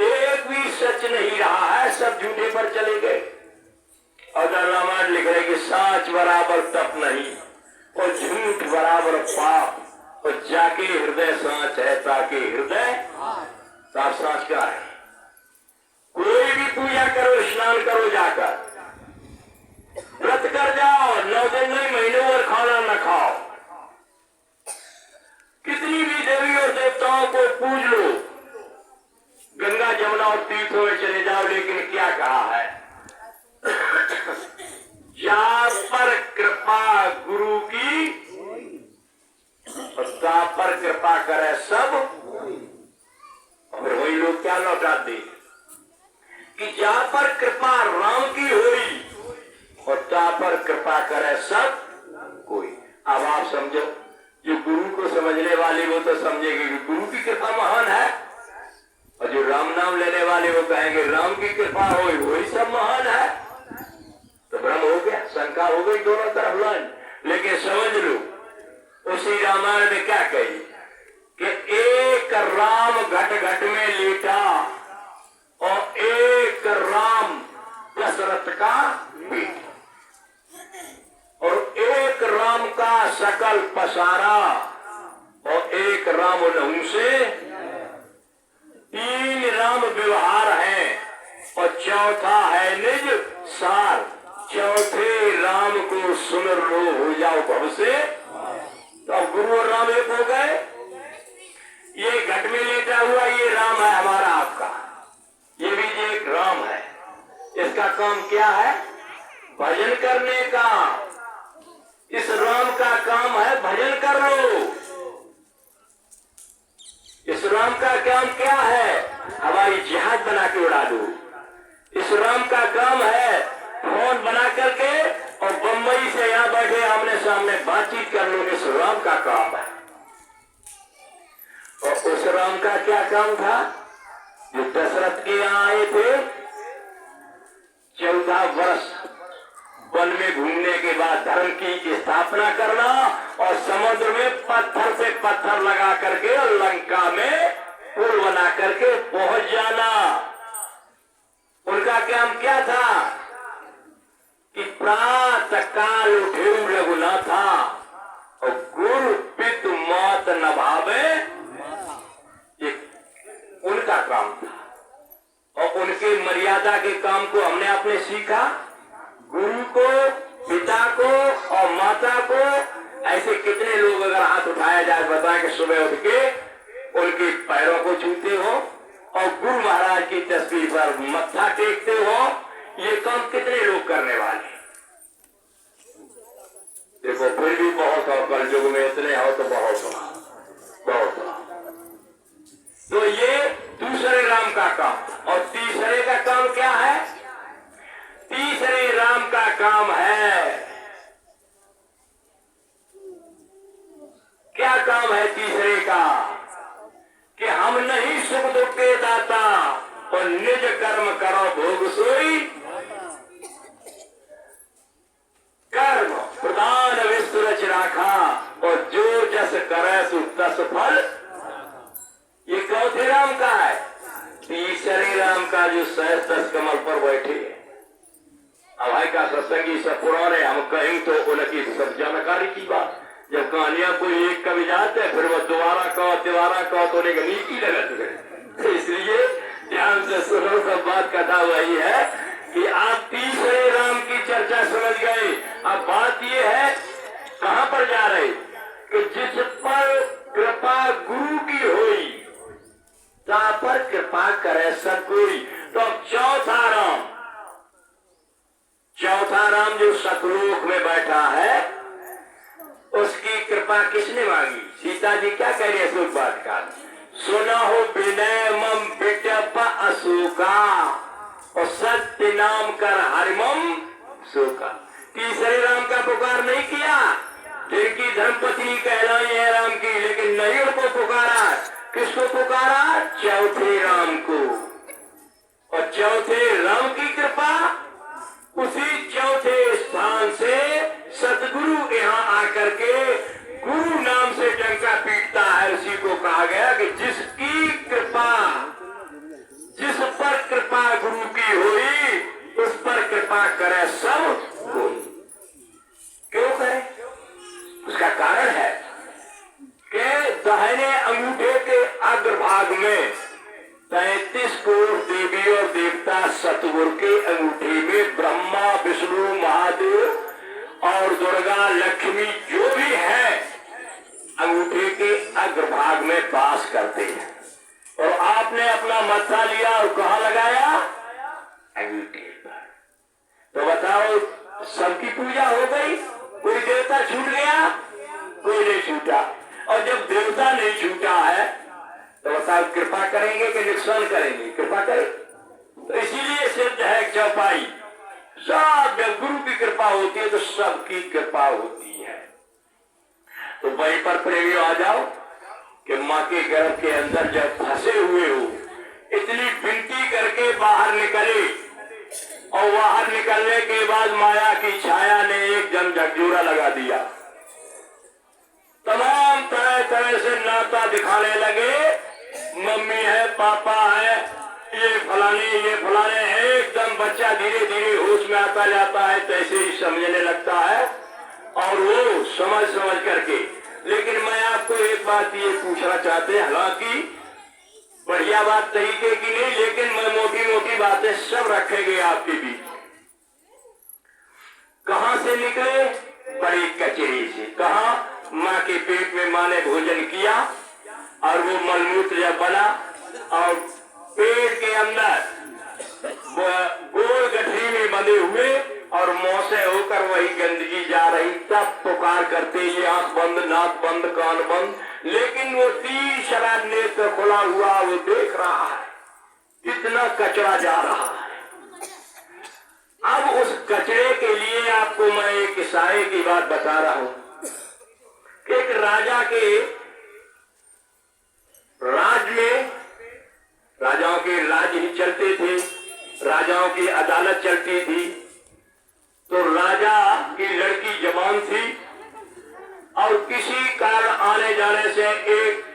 एक भी सच नहीं रहा है, सब झूठे पर चले गए। और रामायण लिख रहे कि साच बराबर तप नहीं, और झूठ बराबर पाप, और जाके हृदय सांच है ताकि हृदय सांच क्या है? कोई भी पूजा करो, स्नान करो, जाकर व्रत कर जाओ, 9 दिन नहीं महीनों और खाना न खाओ, कितनी भी देवी और देवताओं को पूज लो, गंगा जमुना और तीर्थों में चले जाओ, लेकिन क्या कहा है? जा पर कृपा गुरु की और ता पर कृपा करे सब। और वही लोग क्या लौटा दे कि जा पर कृपा राम की हुई और ता पर कृपा करे सब कोई। अब आप समझो, जो गुरु को समझने वाले वो तो समझेंगे कि गुरु की कृपा महान है, और जो राम नाम लेने वाले वो कहेंगे राम की कृपा हो वही सब महान है। तो भ्रम हो गया, शंका हो गई दोनों तरफ लाइन। लेकिन समझ लो उसी रामायण में क्या कही कि एक राम घट घट में लेटा और एक राम दशरथ का बेटा, और एक राम का सकल पसारा और एक राम लहू से। तीन राम व्यवहार है और चौथा है निज सार। चौथे राम को सुन लो हो जाओ भव से। तो अब गुरु और राम एक हो गए। ये घट में लेटा हुआ ये राम है हमारा आपका, ये भी एक राम है। इसका काम क्या है? भजन करने का। इस राम का काम है भजन कर लो। इस राम का काम क्या है? हवाई जहाज बना के उड़ा दो। इस राम का काम है फोन बना करके और बम्बई से यहाँ बैठे आमने सामने बातचीत कर लो। इस राम का काम है। और उस राम का क्या काम था? जो दशरथ के यहाँ आए थे, 14 वर्ष वन में घूमने के बाद धर्म की स्थापना करना और समुद्र में पत्थर से पत्थर लगा करके और लंका में पुल बना करके पहुंच जाना। उनका काम क्या था कि प्रातः काल उठे रघुनाथा और गुरु पितु मौत न भावे, ये उनका काम था। और उनके मर्यादा के काम को हमने आपने सीखा। गुरु को, पिता को और माता को, ऐसे कितने लोग अगर हाथ उठाया जाए बताएं कि सुबह उठ के उनके पैरों को छूते हो और गुरु महाराज की तस्वीर पर मत्था टेकते हो। ये काम कितने लोग करने वाले? देखो फिर भी बहुत हो, कल युग में इतने हो तो बहुत हो, बहुत हो। तो ये दूसरे राम का काम। और तीसरे का काम क्या है? तीसरे राम का काम है, क्या काम है तीसरे का? कि हम नहीं सुख दुख के दाता और निज कर्म करो भोग सोई। कर्म प्रधान विश्व रच राखा और जो जस करे सु तस फल। ये चौथे राम का है। तीसरे राम का जो सहज तस कमल पर बैठे। अब भाई का सत्संगी सब पुराने हम कहें तो उनकी सब जानकारी की बात। जब कहानियां कोई एक कवि जाते हैं फिर वो दोबारा कहो तो उन्हें नीति लगती है। इसलिए ध्यान से सुनो, सब बात कथा वही है कि आप तीसरे राम की चर्चा समझ गए। अब बात ये है कहां पर जा रहे कि जिस पर कृपा गुरु की हुई ता पर कृपा करे सतगुरु। तो अब चौथा राम जो सतलोक में बैठा है उसकी कृपा किसने मांगी? सीता जी क्या कह रही है सुख बात का? सुना हो विनय मम विटप अशोका और सत्य नाम कर हरिमम शोका। तीसरे राम का पुकार नहीं किया, जिनकी धर्मपत्नी कहलाई है राम की, लेकिन नहीं उनको पुकारा। किसको पुकारा? चौथे राम को। और चौथे राम की कृपा उसी चौथे स्थान से सतगुरु यहाँ आकर के गुरु नाम से डंका पीटता है। उसी को कहा गया कि जिसकी कृपा, जिस पर कृपा गुरु की हुई उस पर कृपा करे सब कोई। क्यों करे? उसका कारण है कि दाहिने अंगूठे के अग्रभाग में 33 करोड़ देवी और देवता सतगुरु के अंगूठे में ब्रह्मा विष्णु महादेव और दुर्गा लक्ष्मी जो भी है अंगूठे के अग्रभाग में वास करते हैं। और आपने अपना मत्था लिया और कहाँ लगाया? अंगूठे पर। तो बताओ सबकी पूजा हो गई? कोई देवता छूट गया? कोई नहीं छूटा। और जब देवता नहीं छूटा है तो बताओ कृपा करेंगे कि नुकसान करेंगे? कृपा करें। तो इसीलिए सिद्ध है चौपाई, सब जब गुरु की कृपा होती है तो सबकी कृपा होती है। तो वहीं पर प्रेमियों आ जाओ कि माँ के गर्भ के अंदर जब फंसे हुए हो, इतनी विनती करके बाहर निकले और बाहर निकलने के बाद माया की छाया ने एक जम झकझोरा लगा दिया। तमाम तरह तरह से नाता दिखाने लगे, मम्मी है, पापा है, ये फलाने हैं। एकदम बच्चा धीरे धीरे होश में आता जाता है, तो ऐसे ही समझने लगता है और वो समझ करके। लेकिन मैं आपको एक बात ये पूछना चाहते हैं, हालांकि बढ़िया बात तरीके की नहीं, लेकिन मैं मोटी मोटी बातें सब रखेंगे आपके बीच। कहां से निकले? बड़ी कचेरी से। कहा? माँ के पेट में माँ ने भोजन किया और वो मलमूत्र जब बना और पेट के अंदर गोल गठरी में बंधे हुए और मुंह से होकर वही गंदगी जा रही, तब पुकार करते ये आंख बंद, नाक बंद, कान बंद, लेकिन वो तीसरा नेत्र खुला हुआ, वो देख रहा है कितना कचरा जा रहा है। अब उस कचरे के लिए आपको मैं एक किस्से की बात बता रहा हूं। एक राजा के राज में, राजाओं के राज ही चलते थे, राजाओं की अदालत चलती थी। तो राजा की लड़की जवान थी और किसी कारण आने जाने से एक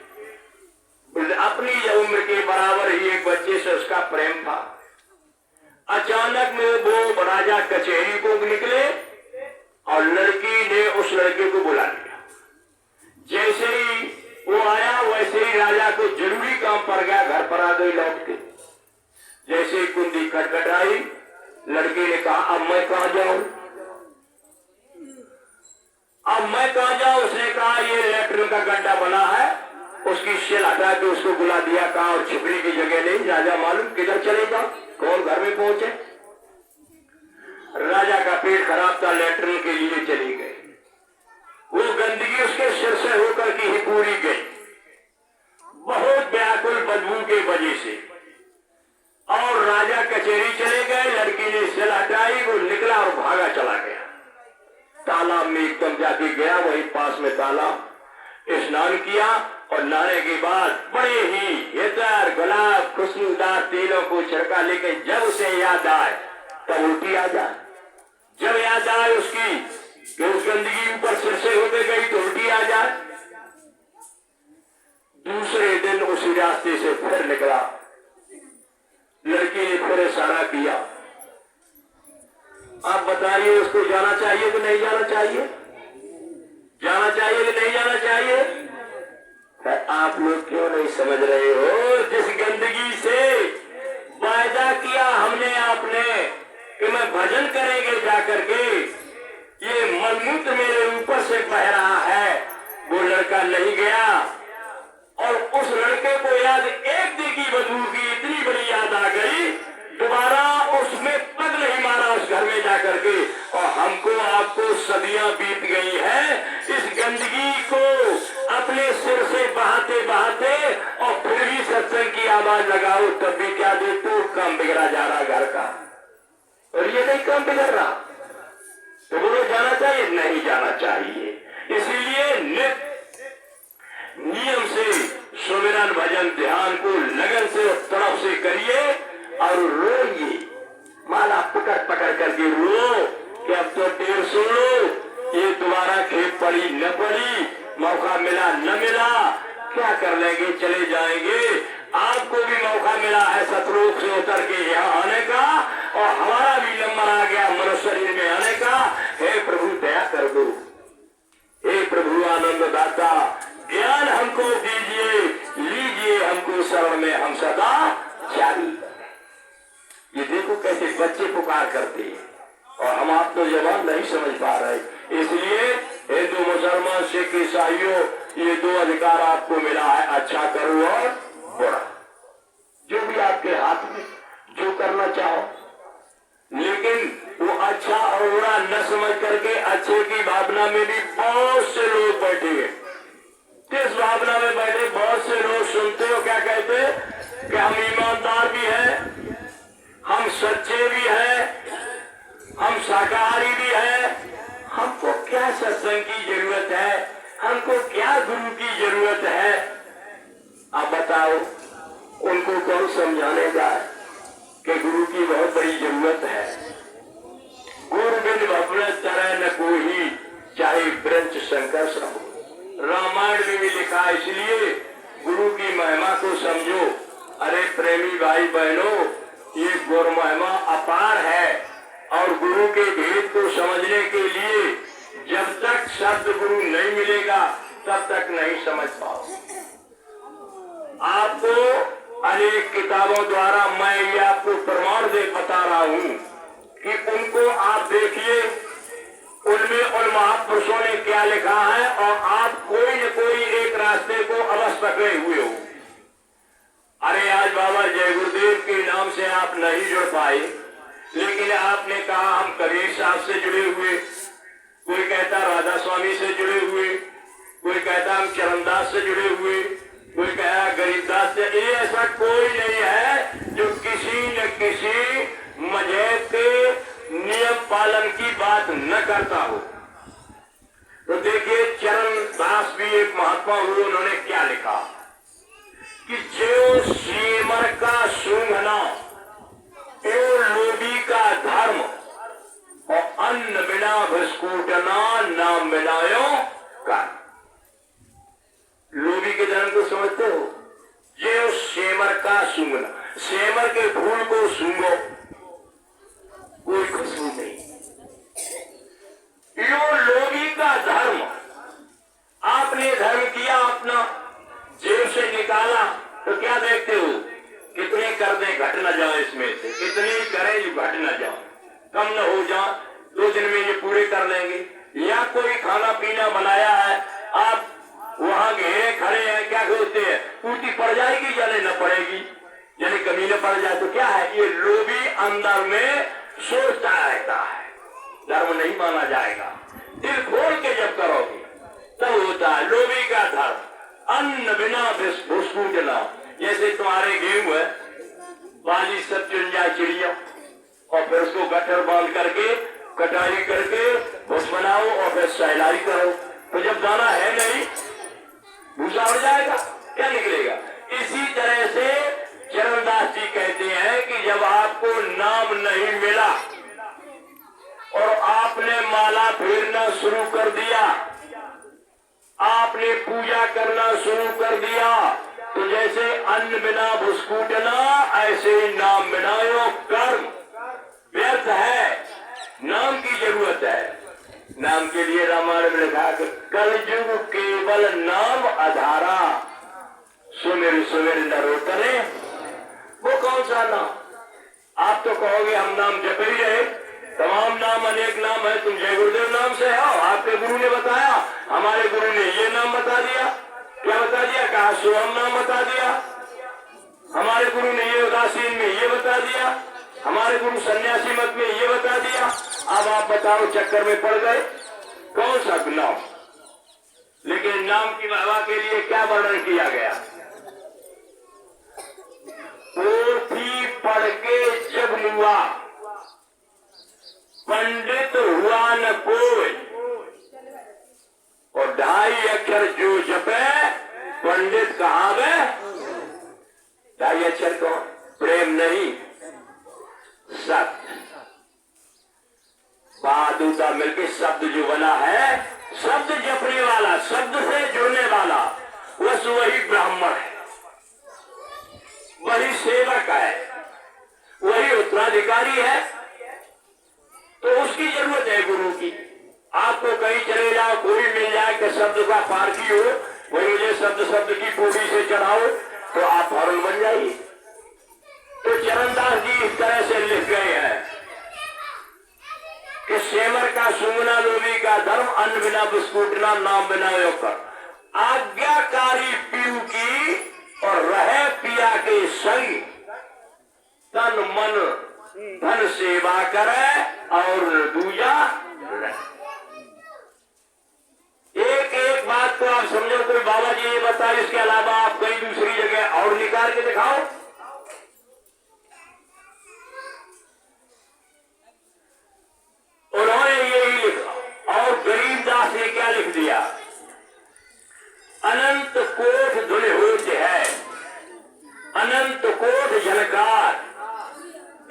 अपनी उम्र के बराबर ही एक बच्चे से उसका प्रेम था। अचानक में वो राजा कचहरी को निकले और लड़की ने उस लड़के को बुला लिया। जैसे ही वो आया वैसे ही राजा को जरूरी काम पड़ गया, घर पर आ गई लौट के। जैसे ही कुंडी खटखटाई, लड़के ने कहा अब मैं कहा जाऊं, अब मैं कहा जाऊं? उसने कहा ये लेटरिन का गड्ढा बना है, उसकी शेल हटा के उसको बुला दिया। कहा और छिपने की जगह नहीं, राजा मालूम किधर चलेगा, कौन घर में पहुंचे। राजा का पेट खराब था, लेटरिन के लिए चली गई। वो गंदगी उसके सिर से होकर के ही पूरी गई, बहुत व्याकुल बदबू के वजह से। और राजा कचहरी चले गए, लड़की ने सिल हटाई, वो निकला और भागा चला गया। तालाब में एकदम जाके गया, वही पास में तालाब, स्नान किया और नहाने के बाद बड़े ही इतर गुलाब खुशबूदार तेलों को छिड़का। लेकिन जब उसे याद आए तब उल्टी आ जाए, जब याद आए उसकी कि उस गंदगी ऊपर सिर से होते गई तो उल्टी आ जाए। दूसरे दिन उसी रास्ते से फिर निकला, लड़की ने फिर इशारा किया। आप बताइए उसको जाना चाहिए कि नहीं जाना चाहिए? जाना चाहिए कि नहीं जाना चाहिए? आप लोग क्यों नहीं समझ रहे हो? जिस गंदगी से वायदा किया हमने आपने कि मैं भजन करेंगे जाकर के, ये मलमूत्र मेरे ऊपर से बह रहा है, वो लड़का नहीं गया। और उस लड़के को याद एक दिन की बदबू की इतनी बड़ी याद आ गई, दोबारा उसमें पग नहीं मारा उस घर में जाकर के। और हमको आपको सदियां बीत गई है इस गंदगी को अपने सिर से बहाते बहाते, और फिर भी सत्संग की आवाज लगाओ तब भी क्या देखते हो, काम बिगड़ा जा रहा घर का। और ये नहीं काम बिगड़ रहा तो बोलो जाना चाहिए? नहीं जाना चाहिए। इसीलिए नित्य नियम से सुमिरन भजन ध्यान को लगन से और तड़प से करिए और रोइए, माला पकड़ पकड़ करके रो कि अब तो देर सुन लो, ये दोबारा खेप पड़ी न पड़ी, मौका मिला न मिला, क्या कर लेंगे, चले जाएंगे। आपको भी मौका मिला है सतलोक से उतर के यहाँ आने का, और हमारा भी नंबर आ गया मनुष्य शरीर में आने का। हे प्रभु दया कर दो, हे प्रभु आनंद दाता ज्ञान हमको दीजिए, लीजिए हमको शरण में हम सदा जारी। ये देखो कैसे बच्चे पुकार करते हैं और हम आप तो जवाब नहीं समझ पा रहे। इसलिए हिंदू मुसलमान सिख ईसाइयों, ये दो अधिकार आपको मिला है, अच्छा करो और बुरा, जो भी आपके हाथ में जो करना चाहो। लेकिन वो अच्छा और बुरा न समझ करके अच्छे की भावना में भी बहुत से लोग बैठे हैं, किस भावना में बैठे? बहुत से लोग सुनते हो क्या कहते कि हम ईमानदार भी हैं, हम सच्चे भी हैं, हम शाकाहारी भी हैं, हमको क्या सत्संग की जरूरत है, हमको क्या गुरु की जरूरत है? आप बताओ, उनको कौन समझाने जाए कि गुरु की बहुत बड़ी जरूरत है। गुरु बिन भवन तरह न कोई, चाहे ब्रज शंकर सब। रामायण में भी लिखा, इसलिए गुरु की महिमा को समझो। अरे प्रेमी भाई बहनों, ये गुरु महिमा अपार है और गुरु के भेद को समझने के लिए जब तक शब्द गुरु नहीं मिलेगा तब तक नहीं समझ पाओ। आपको अनेक किताबों द्वारा मैं ये आपको प्रमाण दे बता रहा हूँ कि उनको आप देखिए, उनमें उन महापुरुषों ने क्या लिखा है और आप कोई न कोई एक रास्ते को अवश्य पकड़े हुए हो। अरे आज बाबा जय गुरुदेव के नाम से आप नहीं जुड़ पाए, लेकिन आपने कहा हम कबीर साहब से जुड़े हुए, कोई कहता राधा स्वामी से जुड़े हुए, कोई कहता हम चरणदास से जुड़े हुए, कोई कहा गरीबदास से। ये ऐसा कोई नहीं है जो किसी न किसी मजहब के नियम पालन की बात न करता हो। तो देखिए, चरणदास भी एक महात्मा हुए, उन्होंने क्या लिखा कि जो सीमर का सूंघना, यो लोभी का धर्म, और अन्न बिना भस्कूटना नाम बिनायो कर। लोभी के धर्म को समझते हो? जो सेमर का सूंघना, सेमर के फूल को सूंघो, कोई खुशबू नहीं। यो लोभी का धर्म, आपने धर्म किया, अपना जेब से निकाला, तो क्या देखते हो? कितने कर दे घट न जाओ, इसमें से कितने करें जो घट न जाओ, कम न हो जाओ, 2 दिन में ये पूरे कर लेंगे। या कोई खाना पीना बनाया है, आप वहां घेरे खड़े हैं, क्या सोचते हैं? पूर्ति पड़ जाएगी या न पड़ेगी, यानी कमी न पड़ जाए तो क्या है? ये लोभी अंदर में सोचता रहता है, धर्म नहीं माना जाएगा। दिल खोल के जब करोगे तब होता है लोभी का धर्म। अन्न बिना भूसकूटना, जैसे तुम्हारे गेहूं है, बाली सब चुन जाए चिड़िया, और फिर उसको गट्ठर बांध करके कटाई करके भूस बनाओ और फिर सहलाई करो, तो जब दाना है नहीं, भूसा हो जाएगा, क्या निकलेगा? इसी तरह से चरणदास जी कहते हैं कि जब आपको नाम नहीं मिला और आपने माला फेरना शुरू कर दिया, आपने पूजा करना शुरू कर दिया, तो जैसे अन्न बिना भुसकूटना, ऐसे ही नाम बिना यो कर्म व्यर्थ है। नाम की जरूरत है। नाम के लिए रामायण में लिखा कि कलयुग केवल नाम आधारा, सुमिर सुमिर नरोत्तरे। वो कौन सा नाम? आप तो कहोगे हम नाम जप ही रहे, तमाम नाम अनेक नाम है, तुम जय गुरुदेव नाम से हो, आपके गुरु ने बताया, हमारे गुरु ने ये नाम बता दिया। क्या बता दिया? कहा सोहम नाम बता दिया। हमारे गुरु ने ये उदासीन में ये बता दिया, हमारे गुरु सन्यासी मत में ये बता दिया। अब आप बताओ, चक्कर में पड़ गए, कौन सा नाम? लेकिन नाम की महिमा के लिए क्या वर्णन किया गया? पोथी पढ़ के जब हुआ, पंडित हुआ न कोई, और 2.5 अक्षर जो जपे, पंडित कहाँ गए? 2.5 अक्षर कौन? प्रेम नहीं, सत्य। बहादुरता मिलकर शब्द जो बना है, शब्द जपने वाला, शब्द से जुड़ने वाला, बस वही ब्राह्मण है, वही सेवक है, वही उत्तराधिकारी है। तो उसकी जरूरत है गुरु की। आपको कहीं चले जाओ, कोई मिल जाए कि शब्द का पारखी हो, वही मुझे शब्द की पूरी से चढ़ाओ, तो आप फौरन बन जाइए। तो चरणदास जी इस तरह से लिख गए हैं कि सेमर का सूंघना लोभी का धर्म, अन्न बिना बिस्कुटना नाम बिना योग कर। आज्ञाकारी पीऊ की और रहे पिया के संग, तन मन धन सेवा करे और दूजा। एक एक बात को आप अब समझो कोई बाबा जी ये बताए, इसके अलावा आप कहीं दूसरी जगह और निकाल के दिखाओ। उन्होंने यही लिखा। और गरीबदास ने क्या लिख दिया? अनंत कोट धुल होत है, अनंत कोट झलकार,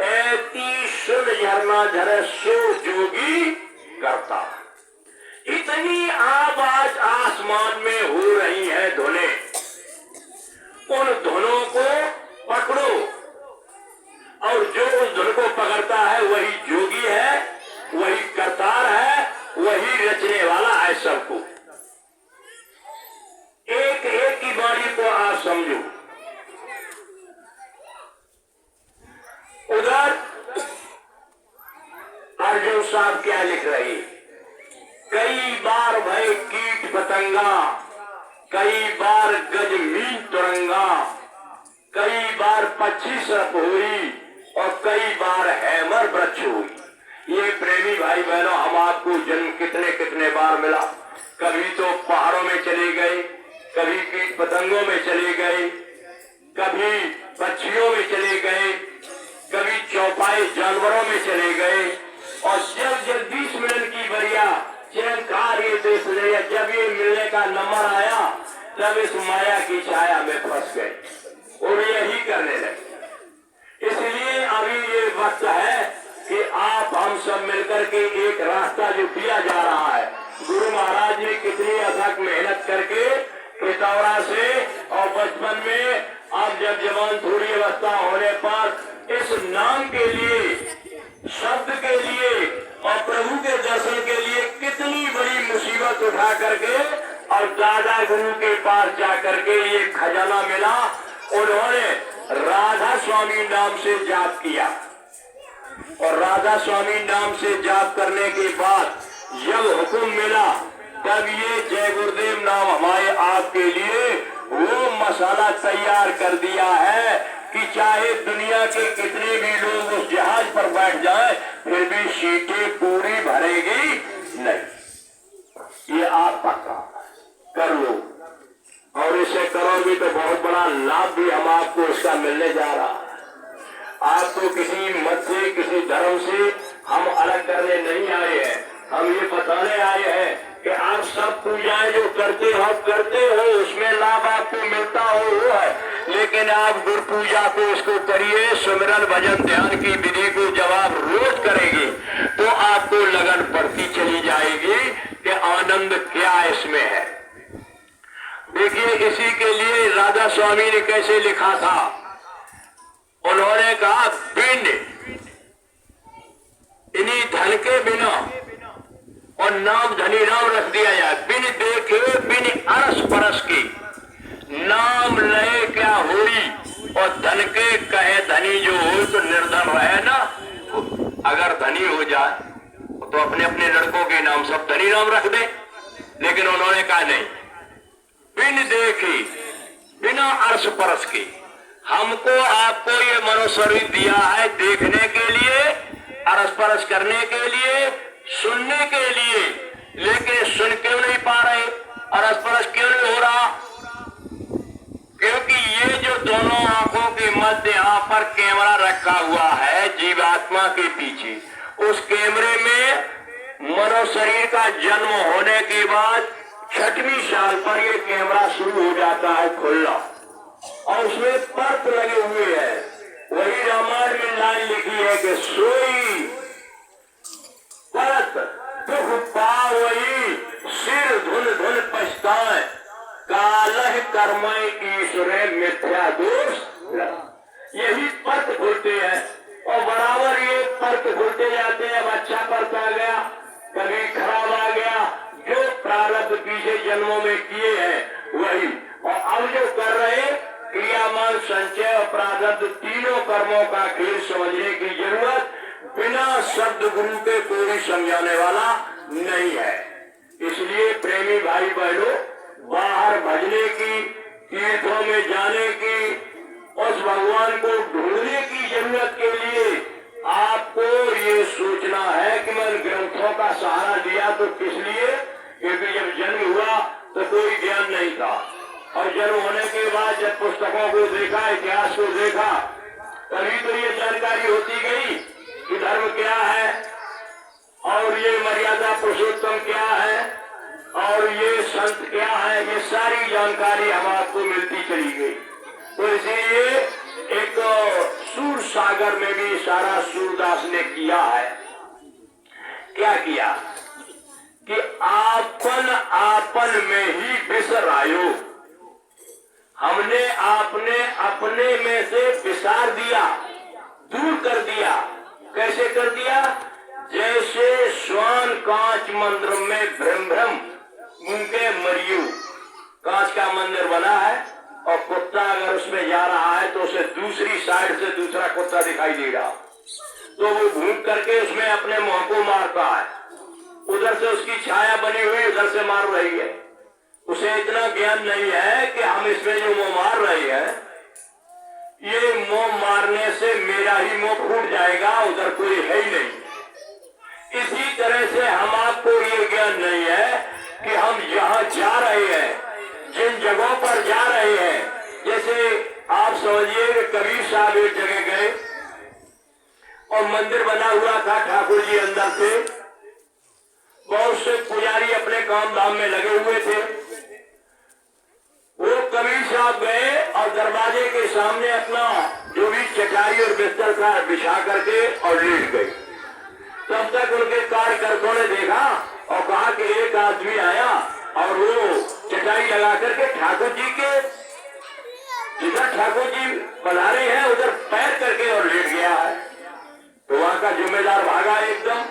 ऐती सुन झरना झर सो जोगी करता। इतनी आवाज आसमान में हो रही है धुनें, उन धुनों को पकड़ो, और जो उस धुन को पकड़ता है वही जोगी है, वही करतार है, वही रचने वाला है सबको। एक एक की वाणी को आप समझो। उधर अर्जुन साहब क्या लिख रहे? कई बार भय कीट पतंगा, कई बार गज मीन तुरंगा, कई बार पक्षी सर्प हुई, और कई बार हैमर वृक्ष हुई। ये प्रेमी भाई बहनों, हम आपको जन्म कितने कितने बार मिला। कभी तो पहाड़ों में चले गए, कभी कीट पतंगों में चले गए, कभी पक्षियों में चले गए, कभी चौपाई जानवरों में चले गए, और जब 20 मिनट की बरिया चिरंकार ये देश ले, जब ये मिलने का नंबर आया, तब इस माया की छाया में फंस गए और यही करने लगे। इसलिए अभी ये वक्त है कि आप हम सब मिलकर के एक रास्ता जो किया जा रहा है, गुरु महाराज ने कितनी अथक मेहनत करके पितौरा से और बचपन में, अब जब जवान थोड़ी अवस्था होने पर इस नाम के लिए, शब्द के लिए और प्रभु के दर्शन के लिए कितनी बड़ी मुसीबत उठा करके और दादा गुरु के पास जा करके ये खजाना मिला। उन्होंने राधा स्वामी नाम से जाप किया, और राधा स्वामी नाम से जाप करने के बाद जब हुक्म मिला, तब ये जय गुरुदेव नाम हमारे आपके लिए वो मसाला तैयार कर दिया है कि चाहे दुनिया के कितने भी लोग उस जहाज पर बैठ जाएं, फिर भी सीटें पूरी भरेगी नहीं। ये आपका काम कर लो, और इसे करोगे तो बहुत बड़ा लाभ भी हम आपको इसका मिलने जा रहा है। आपको किसी मत से, किसी धर्म से हम अलग करने नहीं आए हैं। हम ये बताने आए हैं कि आप सब पूजाएं जो करते हो उसमें लाभ आपको मिलता हो वो है, लेकिन आप गुरु पूजा को इसको करिए, सुमिरन भजन ध्यान की विधि को जब आप रोज करेंगे तो आपको लगन बढ़ती चली जाएगी कि आनंद क्या इसमें है। देखिए, इसी के लिए राधा स्वामी ने कैसे लिखा था। उन्होंने कहा, बिन इन्हीं धन के बिना, और नाम धनी राम रख दिया जाए, बिन देखे बिन अरस परस की, नाम लय क्या हुई, और धन के कहे धनी जो हो तो निर्धन रहे ना। अगर धनी हो जाए तो अपने अपने लड़कों के नाम सब धनी राम रख दे, लेकिन उन्होंने कहा नहीं, बिन देखे बिना अरस परस की। हमको आपको ये मनुशरीर दिया है देखने के लिए, अरस परस करने के लिए, सुनने के लिए, लेकिन सुन क्यों नहीं पा रहे, अरस परस क्यों नहीं हो रहा? क्योंकि ये जो दोनों आंखों के मध्य यहाँ पर कैमरा रखा हुआ है जीवात्मा के पीछे, उस कैमरे में मनुशरीर का जन्म होने के बाद 6वीं साल पर ये कैमरा शुरू हो जाता है खुलना, और उसमें परत लगे हुए हैं। वही रामायण में लाइन लिखी है कि सोई परत दुख पावई, सिर धुन धुन पछताए, कालह कर्मय ईश्वरे मिथ्या दोष। यही परत खुलते हैं, और बराबर ये परत खुलते जाते हैं। अब अच्छा परत आ गया, कभी खराब आ गया, जो प्रारब्ध पीछे जन्मों में किए हैं वही, और अब जो कर रहे क्रियामान संचय और प्रारब्ध तीनों कर्मों का खेल समझने की जरूरत बिना शब्द गुरु के कोई समझाने वाला नहीं है। इसलिए प्रेमी भाई बहनों, बाहर भजने की, तीर्थों में जाने की, उस भगवान को ढूंढने की जरूरत के लिए आपको ये सोचना है कि मैंने ग्रंथों का सहारा लिया तो किस लिए? क्योंकि जब जन्म हुआ तो कोई ज्ञान नहीं था। और जन्म होने के बाद जब पुस्तकों को देखा, इतिहास को देखा, तभी तो ये जानकारी होती गई कि धर्म क्या है और ये मर्यादा पुरुषोत्तम क्या है और ये संत क्या है। ये सारी जानकारी हम आपको मिलती चली गई। तो इसीलिए एक सूर सागर में भी इशारा सूरदास ने किया है। क्या किया कि आपन आपन में ही बिसर आयो। हमने आपने अपने में से विसार दिया, दूर कर दिया। कैसे कर दिया? जैसे श्वान कांच मंदिर में भ्रम भ्रम मुंके मरियू। कांच का मंदिर बना है और कुत्ता अगर उसमें जा रहा है तो उसे दूसरी साइड से दूसरा कुत्ता दिखाई दे रहा, तो वो घूम करके उसमें अपने मुंह को मारता है। उधर से उसकी छाया बनी हुई उधर से मार रही है। उसे इतना ज्ञान नहीं है कि हम इसमें जो मुंह मार रहे हैं, ये मुंह मारने से मेरा ही मुंह फूट जाएगा, उधर कोई है ही नहीं। इसी तरह से हम आपको ये ज्ञान नहीं है कि हम जहाँ जा रहे हैं, जिन जगहों पर जा रहे हैं, जैसे आप समझिए कि कबीर साहब एक जगह गए और मंदिर बना हुआ था, ठाकुर जी अंदर थे, बहुत से पुजारी अपने काम धाम में लगे हुए थे। वो कबीर साहब गए और दरवाजे के सामने अपना जो भी चटाई और बिस्तर था बिछा करके और लेट गए। तब तक उनके कार्यकर्ताओं ने देखा और कहा कि एक आदमी आया और वो चटाई लगा करके ठाकुर जी के जिधर ठाकुर जी पधारे हैं उधर पैर करके और लेट गया है। तो वहां का जिम्मेदार भागा एकदम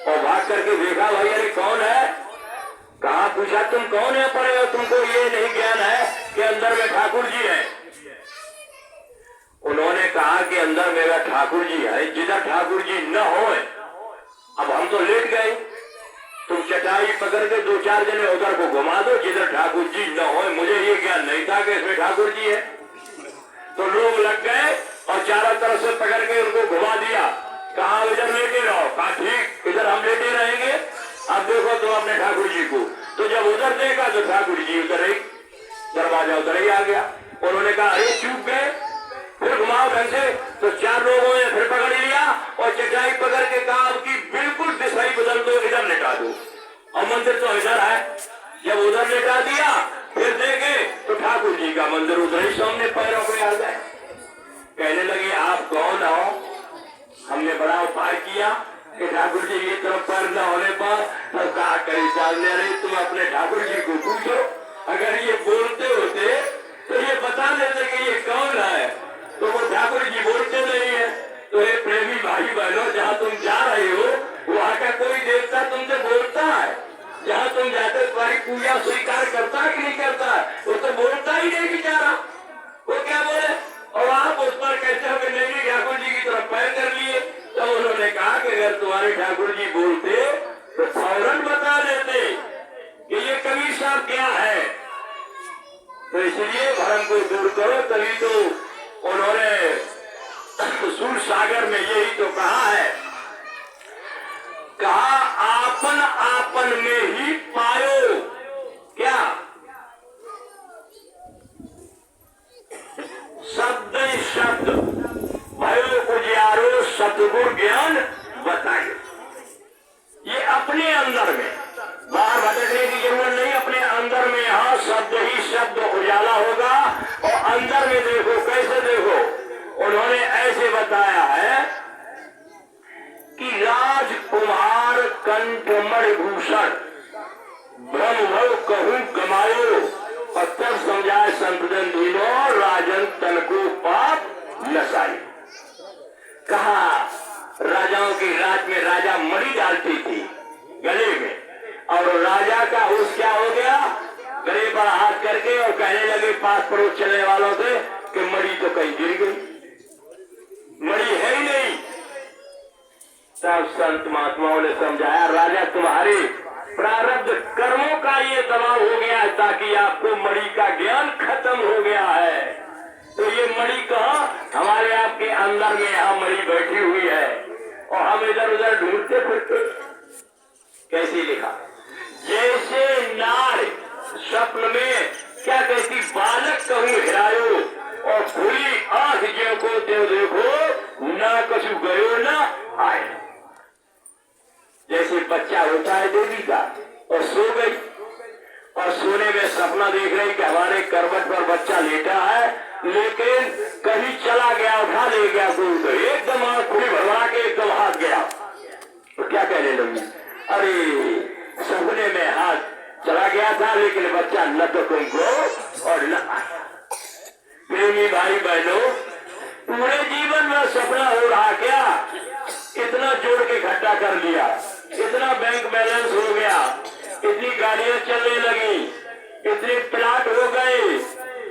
और भाग करके देखा, भाई अरे कौन है? कहा, पूछा तुम कौन है पड़े हो, तुमको ये नहीं ज्ञान है कि अंदर में ठाकुर जी है? उन्होंने कहा कि अंदर मेरा ठाकुर जी है, जिधर ठाकुर जी न हो। अब हम तो लेट गए, तुम चटाई पकड़ के दो चार जने उधर को घुमा दो जिधर ठाकुर जी न हो। मुझे ये ज्ञान नहीं था कि इसमें ठाकुर जी है। तो लोग लग गए और चारों तरफ से पकड़ के उनको घुमा दिया। कहा इधर लेटे रहो। कहा ठीक, इधर हम लेटे रहेंगे। अब देखो तुम अपने ठाकुर जी को। तो जब उधर देखा तो ठाकुर जी उधर ही, दरवाजा उधर ही आ गया। उन्होंने कहा अरे चूक गए, फिर घुमाओ ढंग से। तो चार लोगों ने फिर पकड़ लिया और चटाई पकड़ के कहा कि बिल्कुल दिशा ही बदल दो, इधर लेटा दो। और मंदिर तो इधर है। जब उधर लेटा दिया फिर देखे तो ठाकुर जी का मंदिर उधर ही सामने पैरों पे आ गए। कहने लगे आप कौन हो? हमने बड़ा उपाय किया कि ठाकुर जी ये तरफ पैर न होने पर तो कहा करी डालने रहे, तुम अपने ठाकुर जी को पूछो। अगर ये बोलते होते तो ये बता देते कि ये कौन है, तो वो ठाकुर जी बोलते नहीं है। तो ये प्रेमी भाई बहनों, जहाँ तुम जा रहे हो वहाँ का कोई देवता तुमसे बोलता है? जहाँ तुम जाते तुम्हारी पूजा स्वीकार करता है कि नहीं करता है? वो तो बोलता ही नहीं बेचारा। वो क्या बोले? और आप उस पर कहते हो कि नहीं ठाकुर जी की तरफ पैर कर लिए। तो उन्होंने कहा कि अगर तुम्हारे ठाकुर जी बोलते तो फौरन बता देते कि ये कबीर साहब क्या है। तो इसलिए भ्रम को दूर करो। तभी तो उन्होंने सूर सागर में यही तो कहा है, कहा आपन आपन में ही पायो। क्या? शब्द शब्द भयो उजियारो सतगुर ज्ञान बताइए। ये अपने अंदर में, बाहर भटकने की जरूरत नहीं, अपने अंदर में यहाँ शब्द ही शब्द उजाला होगा। और अंदर में देखो, कैसे देखो, उन्होंने ऐसे बताया है कि राजकुमार कंठ मणिभूषण ब्रह्म भव कहूं कमायो। और तब समझाए संतजन दीनो राजन तन को पाप नसाई। कहा राजाओं की राज में राजा मणि डालती थी गले में, और राजा का होश क्या हो गया, गले पर हाथ करके और कहने लगे पास पड़ोस चलने वालों से कि मणि तो कहीं गिर गई, मणि है ही नहीं। तब संत महात्माओं ने समझाया राजा तुम्हारे प्रारब्ध कर्मों का ये दबाव हो गया है, ताकि आपको मणि का ज्ञान खत्म हो गया है। तो ये मणि कहाँ? हमारे आपके अंदर में यहाँ मणि बैठी हुई है और हम इधर उधर ढूंढते फिरते। कैसे लिखा? जैसे नार स्वप्न में क्या कहती, बालक कहूँ हिरायो और खुली आंख जो को देव देखो ना कछु गयो ना आए। जैसे बच्चा होता है देवी का और सो गई और सोने में सपना देख रही कि हमारे करवट पर बच्चा लेटा है, लेकिन कहीं चला गया, उठा ले गया कोई, तो एकदम आंख खुली भरवा के एकदम हाथ गया। तो क्या कहने लगी, अरे सपने में हाथ चला गया था लेकिन बच्चा न तो तुमको और न आया। प्रेमी भाई बहनों, पूरे जीवन में सपना हो रहा क्या, इतना जोड़ के इकट्ठा कर लिया, इतना बैंक बैलेंस हो गया, इतनी गाड़ियां चलने लगी, इतने प्लाट हो गए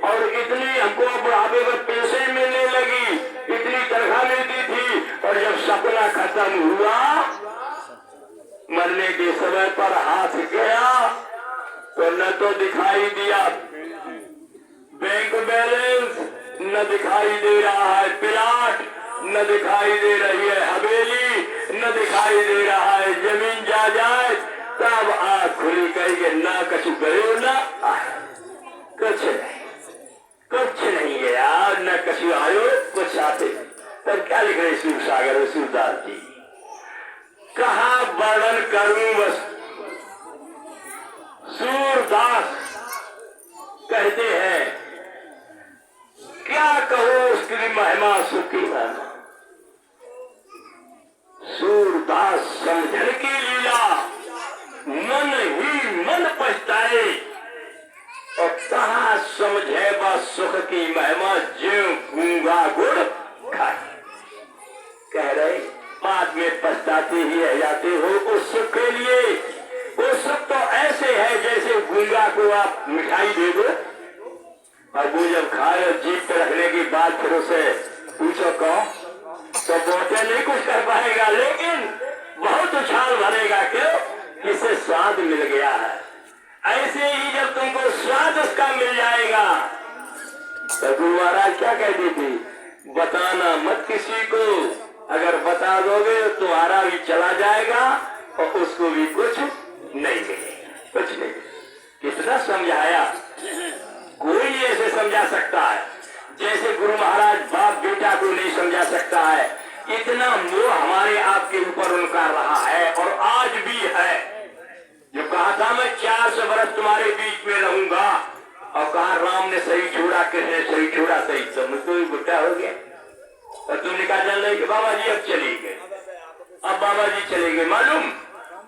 और इतनी हमको बुढ़ापे पर पेंशन मिलने लगी, इतनी तनख्वाह मिलती थी, और जब सपना खत्म हुआ, मरने के समय पर हाथ गया तो न तो दिखाई दिया बैंक बैलेंस, न दिखाई दे रहा है प्लाट, न दिखाई दे रही है हवेली, न दिखाई दे रहा है जमीन जायदाद। तब आँख खुली कही ना कछु गयो ना आए, कुछ नहीं गया, न कछु आयो कुछ आते। तब क्या लिख रहे शिव सागर शिवदास जी, कहा वर्णन करूं बस। सूरदास कहते हैं क्या कहो उसकी महिमा सुखी महिमा। सूरदास समझन की लीला, मन ही मन पछताए और कहा समझे बस सुख की महिमा, ज्यों गूंगा गुड़ खाए। कह रहे बाद में पछताते ही रह जाते हो उस सुख के लिए। वो सुख तो ऐसे है जैसे गूंगा को आप मिठाई दे दो और वो जब खाए जीप पे रखने के बाद फिर उसे पूछो कौन, तो बोलते नहीं कुछ कर पाएगा, लेकिन बहुत उछाल भरेगा, क्यों, किसे स्वाद मिल गया है। ऐसे ही जब तुमको स्वाद उसका मिल जाएगा, तो गुरु महाराज क्या कहती थी, बताना मत किसी को, अगर बता दोगे तो तुम्हारा भी चला जाएगा और उसको भी कुछ नहीं मिलेगा, कुछ नहीं। कितना समझाया, कोई नहीं ऐसे समझा सकता है जैसे गुरु महाराज बाप बेटा को नहीं समझा सकता है। इतना मोह हमारे आपके ऊपर उनका रहा है और आज भी है। जो कहा था मैं 400 वर्ष तुम्हारे बीच में रहूंगा, और कहा राम ने सही छोड़ा, कृष्ण ने सही छोड़ा, सही तो मुझको भी बुढ़ा हो गया। और तुमने कहा जान रहे कि बाबा जी अब चले गए, अब बाबा जी चले गए मालूम।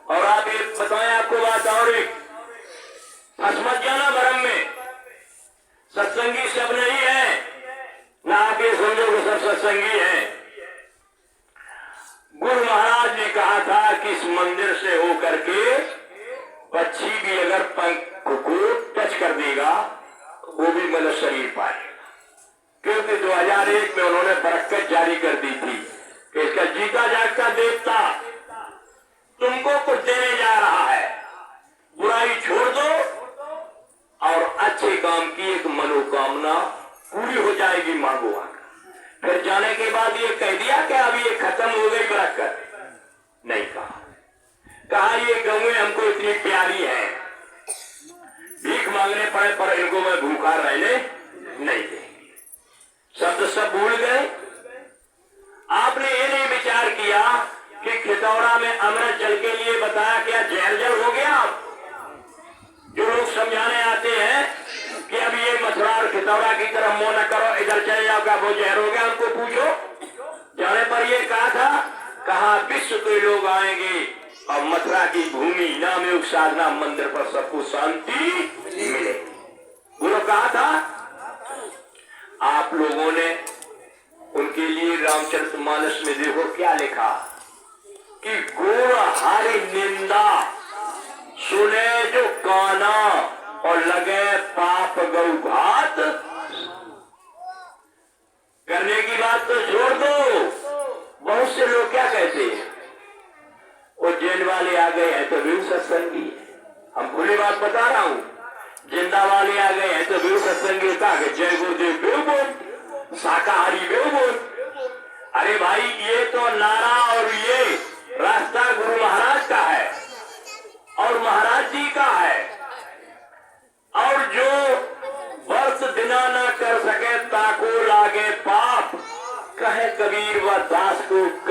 और आप एक बताएं आपको बात, और एक फंस मत जाना भरम में, सत्संगी सब नहीं है, ना आके समझो कि सब सत्संगी है। गुरु महाराज ने कहा था कि इस मंदिर से होकर के पक्षी भी अगर पंख को टच कर देगा वो भी मतलब शरीर पाएगा, क्योंकि 2001 में उन्होंने बरकत जारी कर दी थी कि इसका जीता जागता देवता तुमको कुछ देने जा रहा है, बुराई छोड़ दो और अच्छे काम की एक मनोकामना पूरी हो जाएगी, मांगो आकर। फिर जाने के बाद ये कह दिया कि अब ये खत्म हो गई बरकत, नहीं कहा, कहा ये गौएं हमको इतनी प्यारी है, भीख मांगने पड़े पर इनको मैं भूखा रहने नहीं देंगे। शब्द सब भूल गए। आपने ये नहीं विचार किया कि खितौड़ा में अमृत जल के लिए बताया क्या जहर जल हो गया। जो लोग समझाने आते हैं कि अब ये मथुरा और खितौड़ा की तरफ मुंह न करो, इधर चले जाओ, क्या वो जहर हो गया, उनको पूछो। जाने पर ये कहा था, कहा विश्व के लोग आएंगे और मथुरा की भूमि नाम योग साधना मंदिर पर सबको शांति मिले। वो कहा था। आप लोगों ने उनके लिए रामचरितमानस में देखो क्या लिखा कि गुण हारी निंदा सुने जो काना और लगे पाप गौ घात। करने की बात तो छोड़ दो। बहुत से लोग क्या कहते हैं, वो जेल वाले आ गए हैं तो भी सत्संगी है। हम खुली बात बता रहा हूं, जिंदा वाले आ गए हैं तो भी सत्संगी था कि जय गुरुदेव बेव बोल, शाकाहारी बेव बोल। अरे भाई ये तो नारा और ये रास्ता गुरु महाराज का है और महाराज जी का है।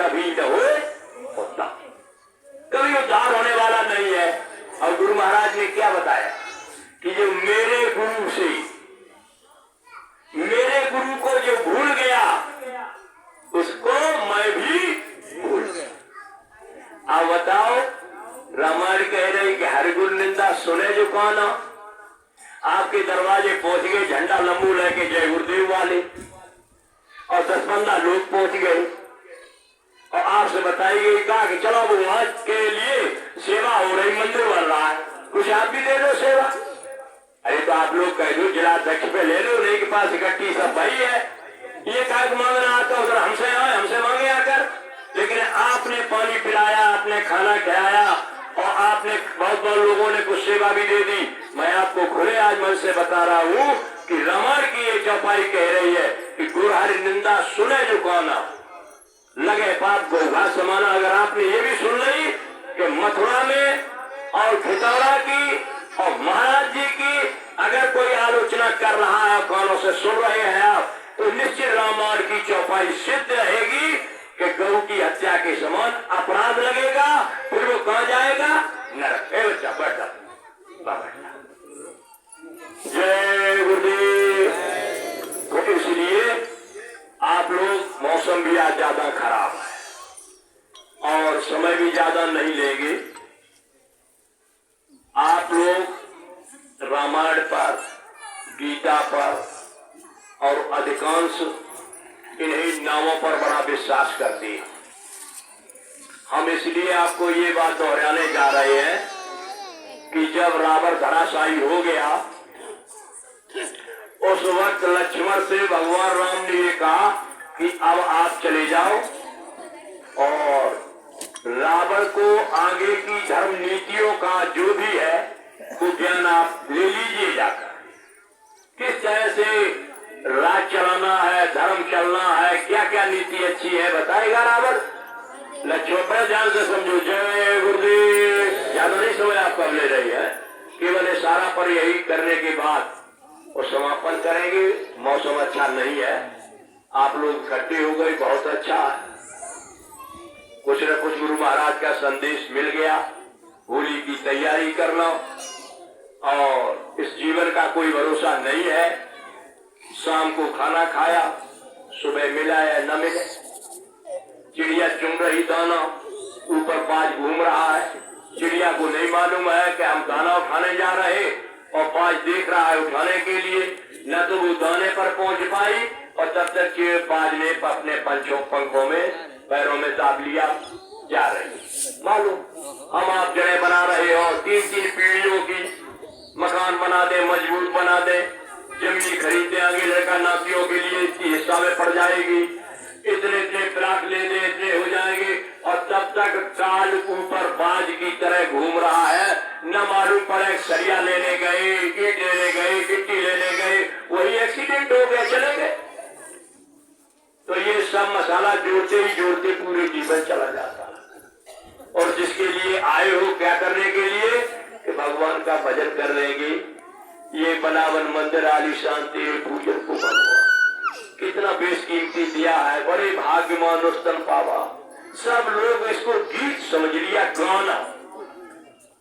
कभी न हो होता, कभी उद्धार होने वाला नहीं है। और गुरु महाराज ने क्या बताया कि जो मेरे गुरु को जो भूल गया उसको मैं भी भूल गया। अब बताओ, रामायण कह रही कि हर गुरु निंदा सुने जो कौन हो। आपके दरवाजे पहुंच गए झंडा लंबू लेके जय गुरुदेव वाले, और 10-15 लोग पहुंच गए और आपसे बताई गई कहा कि चलो वो आज के लिए सेवा हो रही, मंदिर बन रहा है, कुछ आप भी दे दो सेवा। अरे तो आप लोग कह दो जिलाध्यक्ष पे ले लो, नहीं के पास इकट्ठी सब भाई है, ये काय मांगना आता उधर हमसे आए, हमसे मांगे आकर। लेकिन आपने पानी पिलाया, आपने खाना खिलाया और आपने बहुत लोगों ने कुछ सेवा भी दे दी। मैं आपको खुले आज मन से बता रहा हूँ कि रामायण की ये चौपाई कह रही है कि गुरु हरि निंदा सुने जो कौन लगे पाप गोघा समाना। अगर आपने ये भी सुन ली कि मथुरा में और खितौड़ा की और महाराज जी की अगर कोई आलोचना कर रहा है, कानों से सुन रहे हैं आप, तो निश्चित रामायण की चौपाई सिद्ध रहेगी कि गौ की हत्या के समान अपराध लगेगा, फिर वो कहाँ जाएगा? नरक। बच्चा बैठा, जय गुरुदेव। तो इसलिए आप लोग, मौसम भी आज ज्यादा खराब है और समय भी ज्यादा नहीं लेंगे। आप लोग रामायण पर, गीता पर और अधिकांश इन्हीं नामों पर बड़ा विश्वास करते हैं। हम इसलिए आपको ये बात दोहराने जा रहे हैं कि जब रावण धराशायी हो गया उस वक्त लक्ष्मण से भगवान राम ने ये कहा कि अब आप चले जाओ और रावण को आगे की धर्म नीतियों का जो भी है वो ज्ञान आप ले लीजिए जाकर, किस तरह से राज चलाना है, धर्म चलना है, क्या क्या नीति अच्छी है बताएगा रावण। लक्ष्मण पर ध्यान से समझो। जय गुरुदेव। ज्यादा नहीं समय आप कब ले रही है, केवल इशारा पर यही करने के बाद वो समापन करेंगे। मौसम अच्छा नहीं है, आप लोग इकट्ठे हो गए, बहुत अच्छा है। कुछ न कुछ गुरु महाराज का संदेश मिल गया। होली की तैयारी करना, और इस जीवन का कोई भरोसा नहीं है। शाम को खाना खाया, सुबह मिला या न मिले, चिड़िया चुन रही दाना, ऊपर बाज घूम रहा है, चिड़िया को नहीं मालूम है कि हम दाना उठाने जा रहे, और बाज देख रहा है उठाने के लिए, न तो वो दाने पर पहुंच पाई और तब तक के बाज ने अपने पंखों में पैरों में दाब लिया जा रही। मालूम हम आप जड़ें बना रहे हो, 3-3 पीढ़ियों की मकान बना दे, मजबूत बना दे, जमीन खरीद देंगे लड़का नातियों के लिए, इसकी हिस्सा में पड़ जाएगी, इतने प्लाट ले दे, इतने हो जाएंगे, और तब तक काल ऊपर बाज की तरह घूम रहा है, न मालूम पड़े सरिया लेने गए, ईट लेने गए, गिट्टी लेने गए, वही एक्सीडेंट हो गया, चले गए। तो ये सब मसाला जोड़ते ही जोड़ते पूरे जीवन चला जाता है। और जिसके लिए आए हो क्या करने के लिए कि भगवान का भजन कर लेंगे, ये बनावन मंदिर आलीशान तेरे पूजन को बनवा, कितना बेशकीमती दिया है, बड़े भाग्यमान उस्तन पावा। सब लोग इसको गीत समझ लिया, गाना,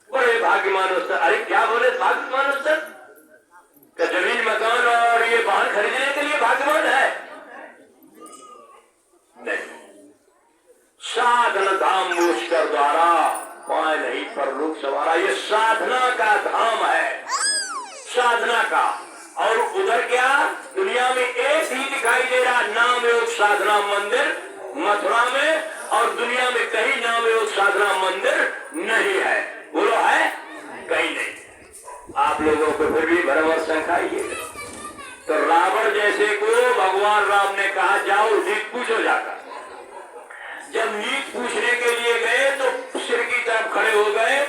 बड़े भाग्यमान उस्तन। अरे क्या बोले भाग्यमान उस्तन? क्या जमीन मकान और ये वाहन खरीदने के लिए भाग्यवान है? नहीं। साधन धाम मुझकर द्वारा पाए नहीं परलोक सवारा, ये साधना का धाम है, साधना का। और उधर क्या दुनिया में एक ही दिखाई दे रहा नाम योग साधना मंदिर मथुरा में, और दुनिया में कहीं नाम योग साधना मंदिर नहीं है। बोलो है? कहीं नहीं। आप लोगों को फिर भी भरवस संखाइए। तो रावण जैसे को भगवान राम ने कहा जाओ नीत पूछो जाकर। जब नीत पूछने के लिए गए तो सिर की तरफ खड़े हो गए।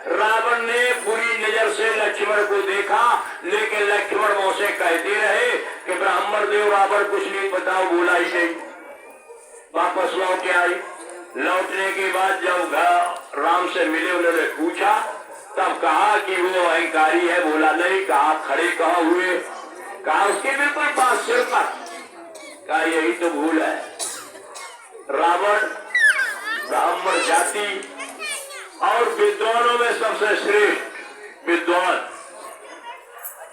रावण ने बुरी नजर से लक्ष्मण को देखा, लेकिन लक्ष्मण उसे कहते रहे कि ब्राह्मण देव रावण कुछ नहीं बताओ, बोला ही नहीं। वापस लौट के आई। लौटने के बाद जब राम से मिले, उन्होंने पूछा, तब कहा कि वो अहंकारी है, बोला नहीं। कहा खड़े कहाँ हुए? कहा उसके बिल्कुल पास सिर पर। कहा यही तो भूल है। रावण ब्राह्मण जाति और विद्वानों में सबसे श्रेष्ठ विद्वान,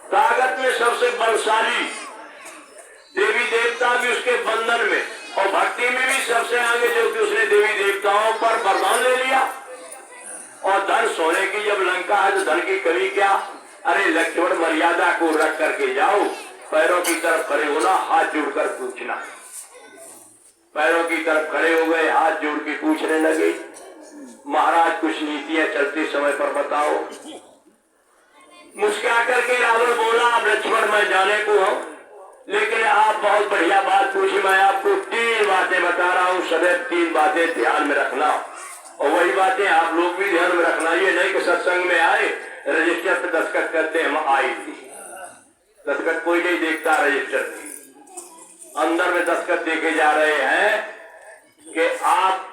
ताकत में सबसे बलशाली, देवी देवता भी उसके बंधन में और भक्ति में भी सबसे आगे, जो कि उसने देवी देवताओं पर वरदान ले लिया। और धन सोने की जब लंका है तो धन की कमी क्या? अरे लक्ष्मण मर्यादा को रख करके जाओ, पैरों की तरफ खड़े होना, हाथ जोड़कर पूछना। पैरों की तरफ खड़े हो गए, हाथ जोड़ के पूछने लगे, महाराज कुछ नीतियां चलते समय पर बताओ। मुस्कुरा करके रावण बोला, अब लक्ष्मण मैं जाने को हूं, लेकिन आप बहुत बढ़िया बात पूछी, मैं आपको 3 बातें बता रहा हूं, सदैव 3 बातें ध्यान में रखना, और वही बातें आप लोग भी ध्यान में रखना। ये नहीं कि सत्संग में आए रजिस्टर पे दस्तखत करते हम आई थी, दस्तखत कोई नहीं देखता रजिस्टर पे, अंदर में दस्तखत देखे जा रहे हैं कि आप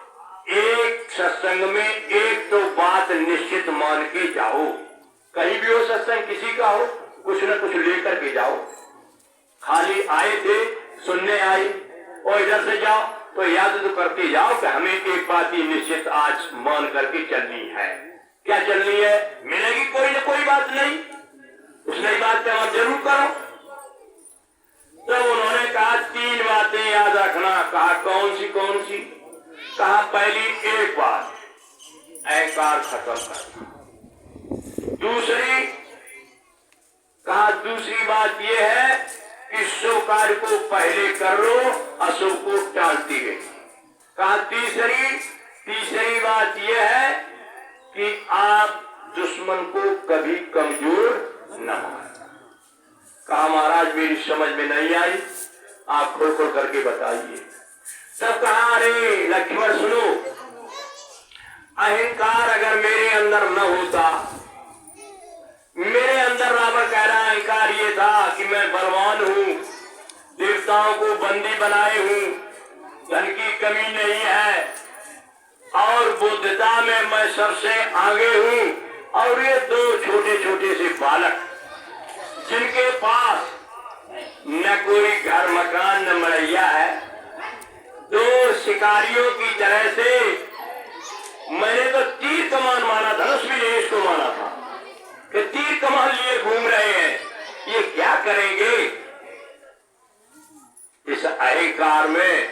एक सत्संग में एक तो बात निश्चित मान के जाओ। कहीं भी हो सत्संग किसी का हो, कुछ न कुछ लेकर के जाओ। खाली आए थे सुनने आई और इधर से जाओ तो याद तो करते जाओ कि हमें एक बात ही निश्चित आज मान करके चलनी है। क्या चलनी है? मिलेगी कोई न कोई बात नहीं, उस नई बात का आप जरूर करो। तब उन्होंने कहा 3 बातें याद रखना। कहा कौन सी कौन सी? कहा पहली एक बात, अहंकार खत्म करना। दूसरी, कहा दूसरी बात यह है कि शुभ कार्य को पहले कर लो, अशुभ को टालती गई। कहा तीसरी बात यह है कि आप दुश्मन को कभी कमजोर न मानना। कहा महाराज मेरी समझ में नहीं आई, आप खोल खोल करके बताइए। तब कहा अरे लक्ष्मण सुनो, अहंकार अगर मेरे अंदर न होता, मेरे अंदर रावण कह रहा अहंकार ये था कि मैं बलवान हूं, देवताओं को बंदी बनाए हूं, धन की कमी नहीं है और बुद्धता में मैं सबसे आगे हूं, और ये 2 छोटे छोटे से बालक जिनके पास न कोई घर मकान न मरैया है, 2 शिकारियों की तरह से मैंने तो तीर कमान माना, धनुष भी नहीं इसको माना था कि तीर कमान लिए घूम रहे हैं, ये क्या करेंगे? इस अहंकार में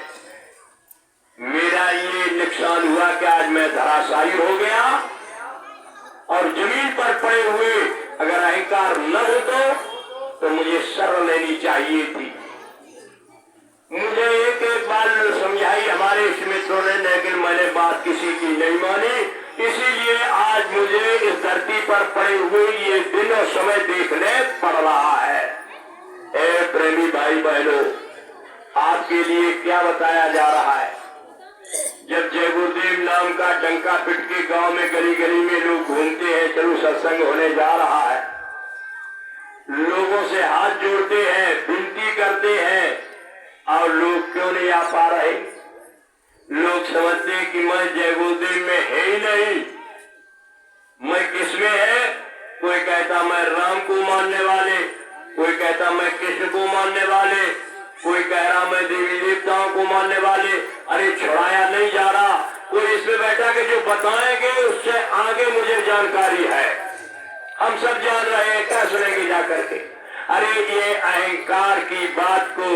मेरा ये नुकसान हुआ कि आज मैं धराशायी हो गया, और जमीन पर पड़े हुए अगर अहंकार न हो तो मुझे शरण लेनी चाहिए थी। मुझे एक बार समझाई हमारे इस मित्रों ने, लेकिन मैंने बात किसी की नहीं मानी, इसीलिए आज मुझे इस धरती पर पड़े हुए ये दिन और समय देखने पड़ रहा है। ए प्रेमी भाई बहनों, आपके लिए क्या बताया जा रहा है? जब जय गुरुदेव नाम का डंका पिट के गांव में गली गली में लोग घूमते हैं, चलो सत्संग होने जा रहा है, लोगों से हाथ जोड़ते हैं, विनती करते हैं, और लोग क्यों नहीं आ पा रहे? लोग समझते हैं कि मैं जय गुरुदेव में है ही नहीं, मैं किसमें है? कोई कहता मैं राम को मानने वाले, कोई कहता मैं कृष्ण को मानने वाले, कोई कह रहा मैं देवी देवताओं को मानने वाले। अरे छुड़ाया नहीं जा रहा, कोई इसमें बैठा के जो बताएंगे उससे आगे मुझे जानकारी है, हम सब जान रहे हैं, क्या सुनेंगे जाकर के? अरे ये अहंकार की बात को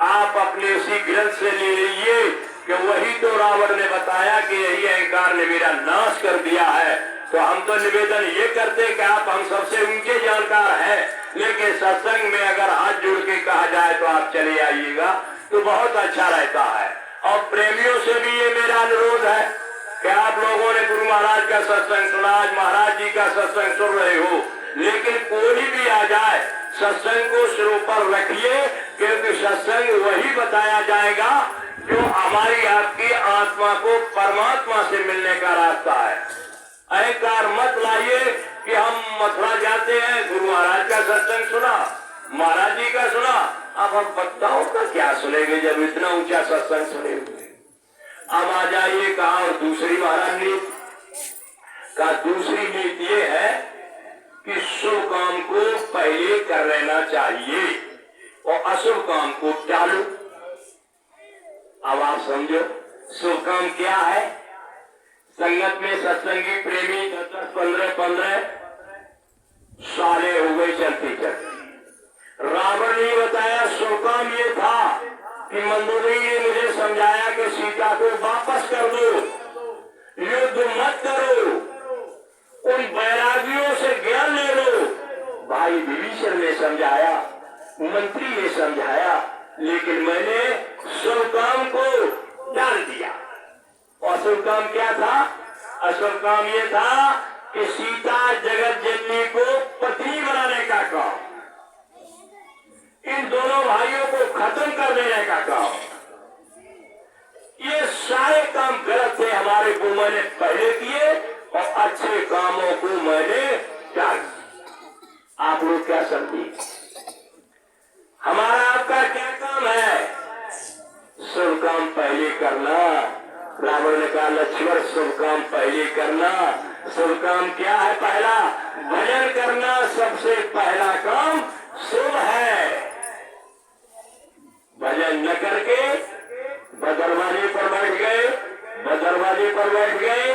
आप अपने उसी ग्रंथ से ले लीजिए कि वही तो रावण ने बताया कि यही अहंकार ने मेरा नाश कर दिया है। तो हम तो निवेदन ये करते कि आप हम सबसे ऊंचे जानकार हैं, लेकिन सत्संग में अगर हाथ जोड़ के कहा जाए तो आप चले आइएगा तो बहुत अच्छा रहता है। और प्रेमियों से भी ये मेरा अनुरोध है कि आप लोगों ने गुरु महाराज का सत्संग सुना, आज महाराज जी का सत्संग सुन रहे हो, लेकिन कोई भी आ जाए सत्संग को सिरों पर रखिए, क्योंकि सत्संग वही बताया जाएगा जो हमारी आपकी आत्मा को परमात्मा से मिलने का रास्ता है। अहंकार मत लाइए कि हम मथुरा जाते हैं, गुरु महाराज का सत्संग सुना, महाराज जी का सुना, अब हम बच्चाओं का क्या सुनेंगे जब इतना ऊंचा सत्संग सुने हुए। अब आ जाइए कहा और दूसरी महाराज नीति का, दूसरी नीति ये है कि शुभ काम को पहले कर लेना चाहिए और अशुभ काम को टालो। अब आप समझो शुभ काम क्या है? संगत में सत्संगी प्रेमी 10-15 साले हो गए चलते चलते। रावण ने बताया शुभ काम ये था कि मंदोदरी ने मुझे समझाया कि सीता को वापस कर दो, युद्ध मत करो, उन बैरागियों से ज्ञान ले लो। भाई विभीषण ने समझाया, मंत्री ने समझाया, लेकिन मैंने शुभ काम को डाल दिया। अशुभ काम क्या था? अशुभ काम ये था कि सीता जगत जननी को पत्नी बनाने का काम, इन दोनों भाइयों को खत्म कर देने का काम। ये सारे काम गलत थे हमारे को मैंने पहले किए और अच्छे कामों को मैंने त्याग। आप लोग क्या समझिए, हमारा आपका क्या काम है? शुभ काम पहले करना। रावण ने कहा लक्ष्मण शुभ काम पहले करना। शुभ काम क्या है? पहला भजन करना सबसे पहला काम शुभ है। भजन न करके दरवाजे पर बैठ गए, दरवाजे पर बैठ गए,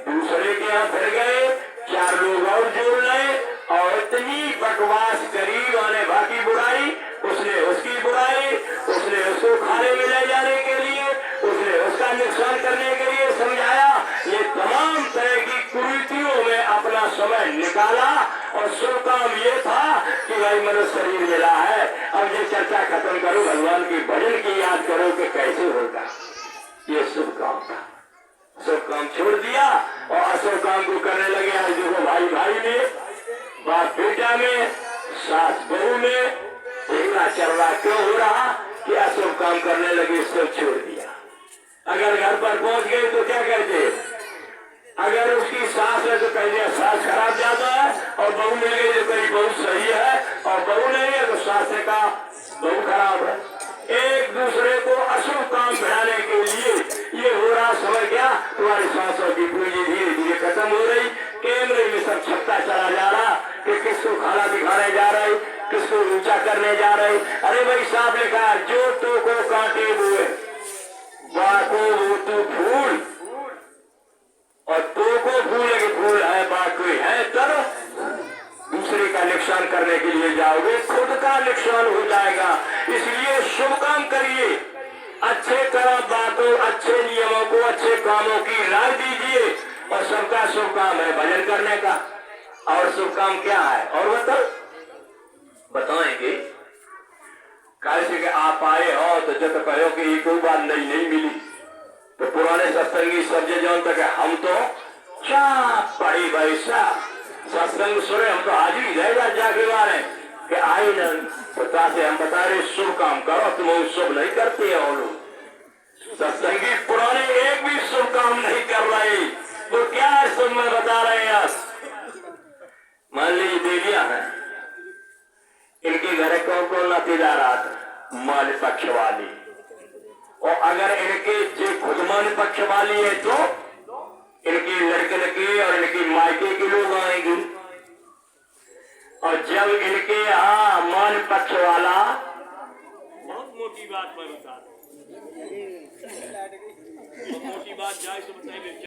दूसरे के यहाँ फिर गए, 4 लोग और जोड़ लाए और इतनी बकवास करी, माने बाकी बुराई, उसने उसकी बुराई, उसने उसको खाने में ले जाने के लिए, उसने उसका नुकसान करने के लिए समझाया। ये तमाम तरह की कुरीतियों में अपना समय निकाला और शुभ काम ये था कि भाई मनुष्य शरीर मिला है, अब ये चर्चा खत्म करो, भगवान की भजन की याद करो कि कैसे होगा। ये शुभ काम था। शुभ काम छोड़ दिया और अशुभ काम को करने लगे। आज देखो भाई भाई में, बाप बेटा में, सास बहू में झगड़ा चल रहा। क्यों हो रहा? कि अशुभ काम करने लगे, सब छोड़ दिया। अगर घर पर पहुंच गए तो क्या करते? अगर उसकी सास है तो कह दिया सास खराब ज्यादा है, और बहू मिल गई तो कहीं बहू सही है, और बहू नहीं है तो सास ने कहा बहू खराब है। एक दूसरे को अशुभ काम बढ़ाने के लिए ये हो रहा समय क्या? तुम्हारी सास और की पूंजी धीरे धीरे खत्म हो रही, कैमरे में सब छपता चला जा रहा कि किसको खाना दिखाने जा रहे, किसको ऊंचा करने जा रहे। अरे भाई साहब ने कहा जो तो को कांटे हुए बाको वो तो फूल, और तो को फूल के फूल है, बाकी है तब दूसरे का नुकसान करने के लिए जाओगे, खुद का नुकसान हो जाएगा। इसलिए शुभ काम करिए, अच्छे तरह बातों, अच्छे नियमों को, अच्छे कामों की राय दीजिए। और सबका शुभ काम है भजन करने का। और शुभ काम क्या है और बताएंगे। कैसे कि आप आए हो तो जब कहो कि एक बात नहीं मिली तो पुराने सत्संगी सब जानते कि हम तो क्या पढ़ी वैसा सत्संग सुने, हम तो हाजिरी रहेगा जाके वाले कि आई न पता से हम बता रहे शुभ काम करो, तुम शुभ नहीं करते हो लोग। सत्संगी पुराने एक भी शुभ काम नहीं कर रहे, तो क्या है शुभ में बता रहे हैं आप। मान लीजिए देवियां हैं, इनके घर कौन नातेदार आता, मान पक्ष वाली, और अगर इनके जो खुद मान पक्ष वाली है तो इनके लड़के के और इनके मायके के लोग आएंगे। और जब इनके यहाँ मान पक्ष वाला, बहुत मोटी बात मैं बता, मोटी बात जाए तो बताएंगे।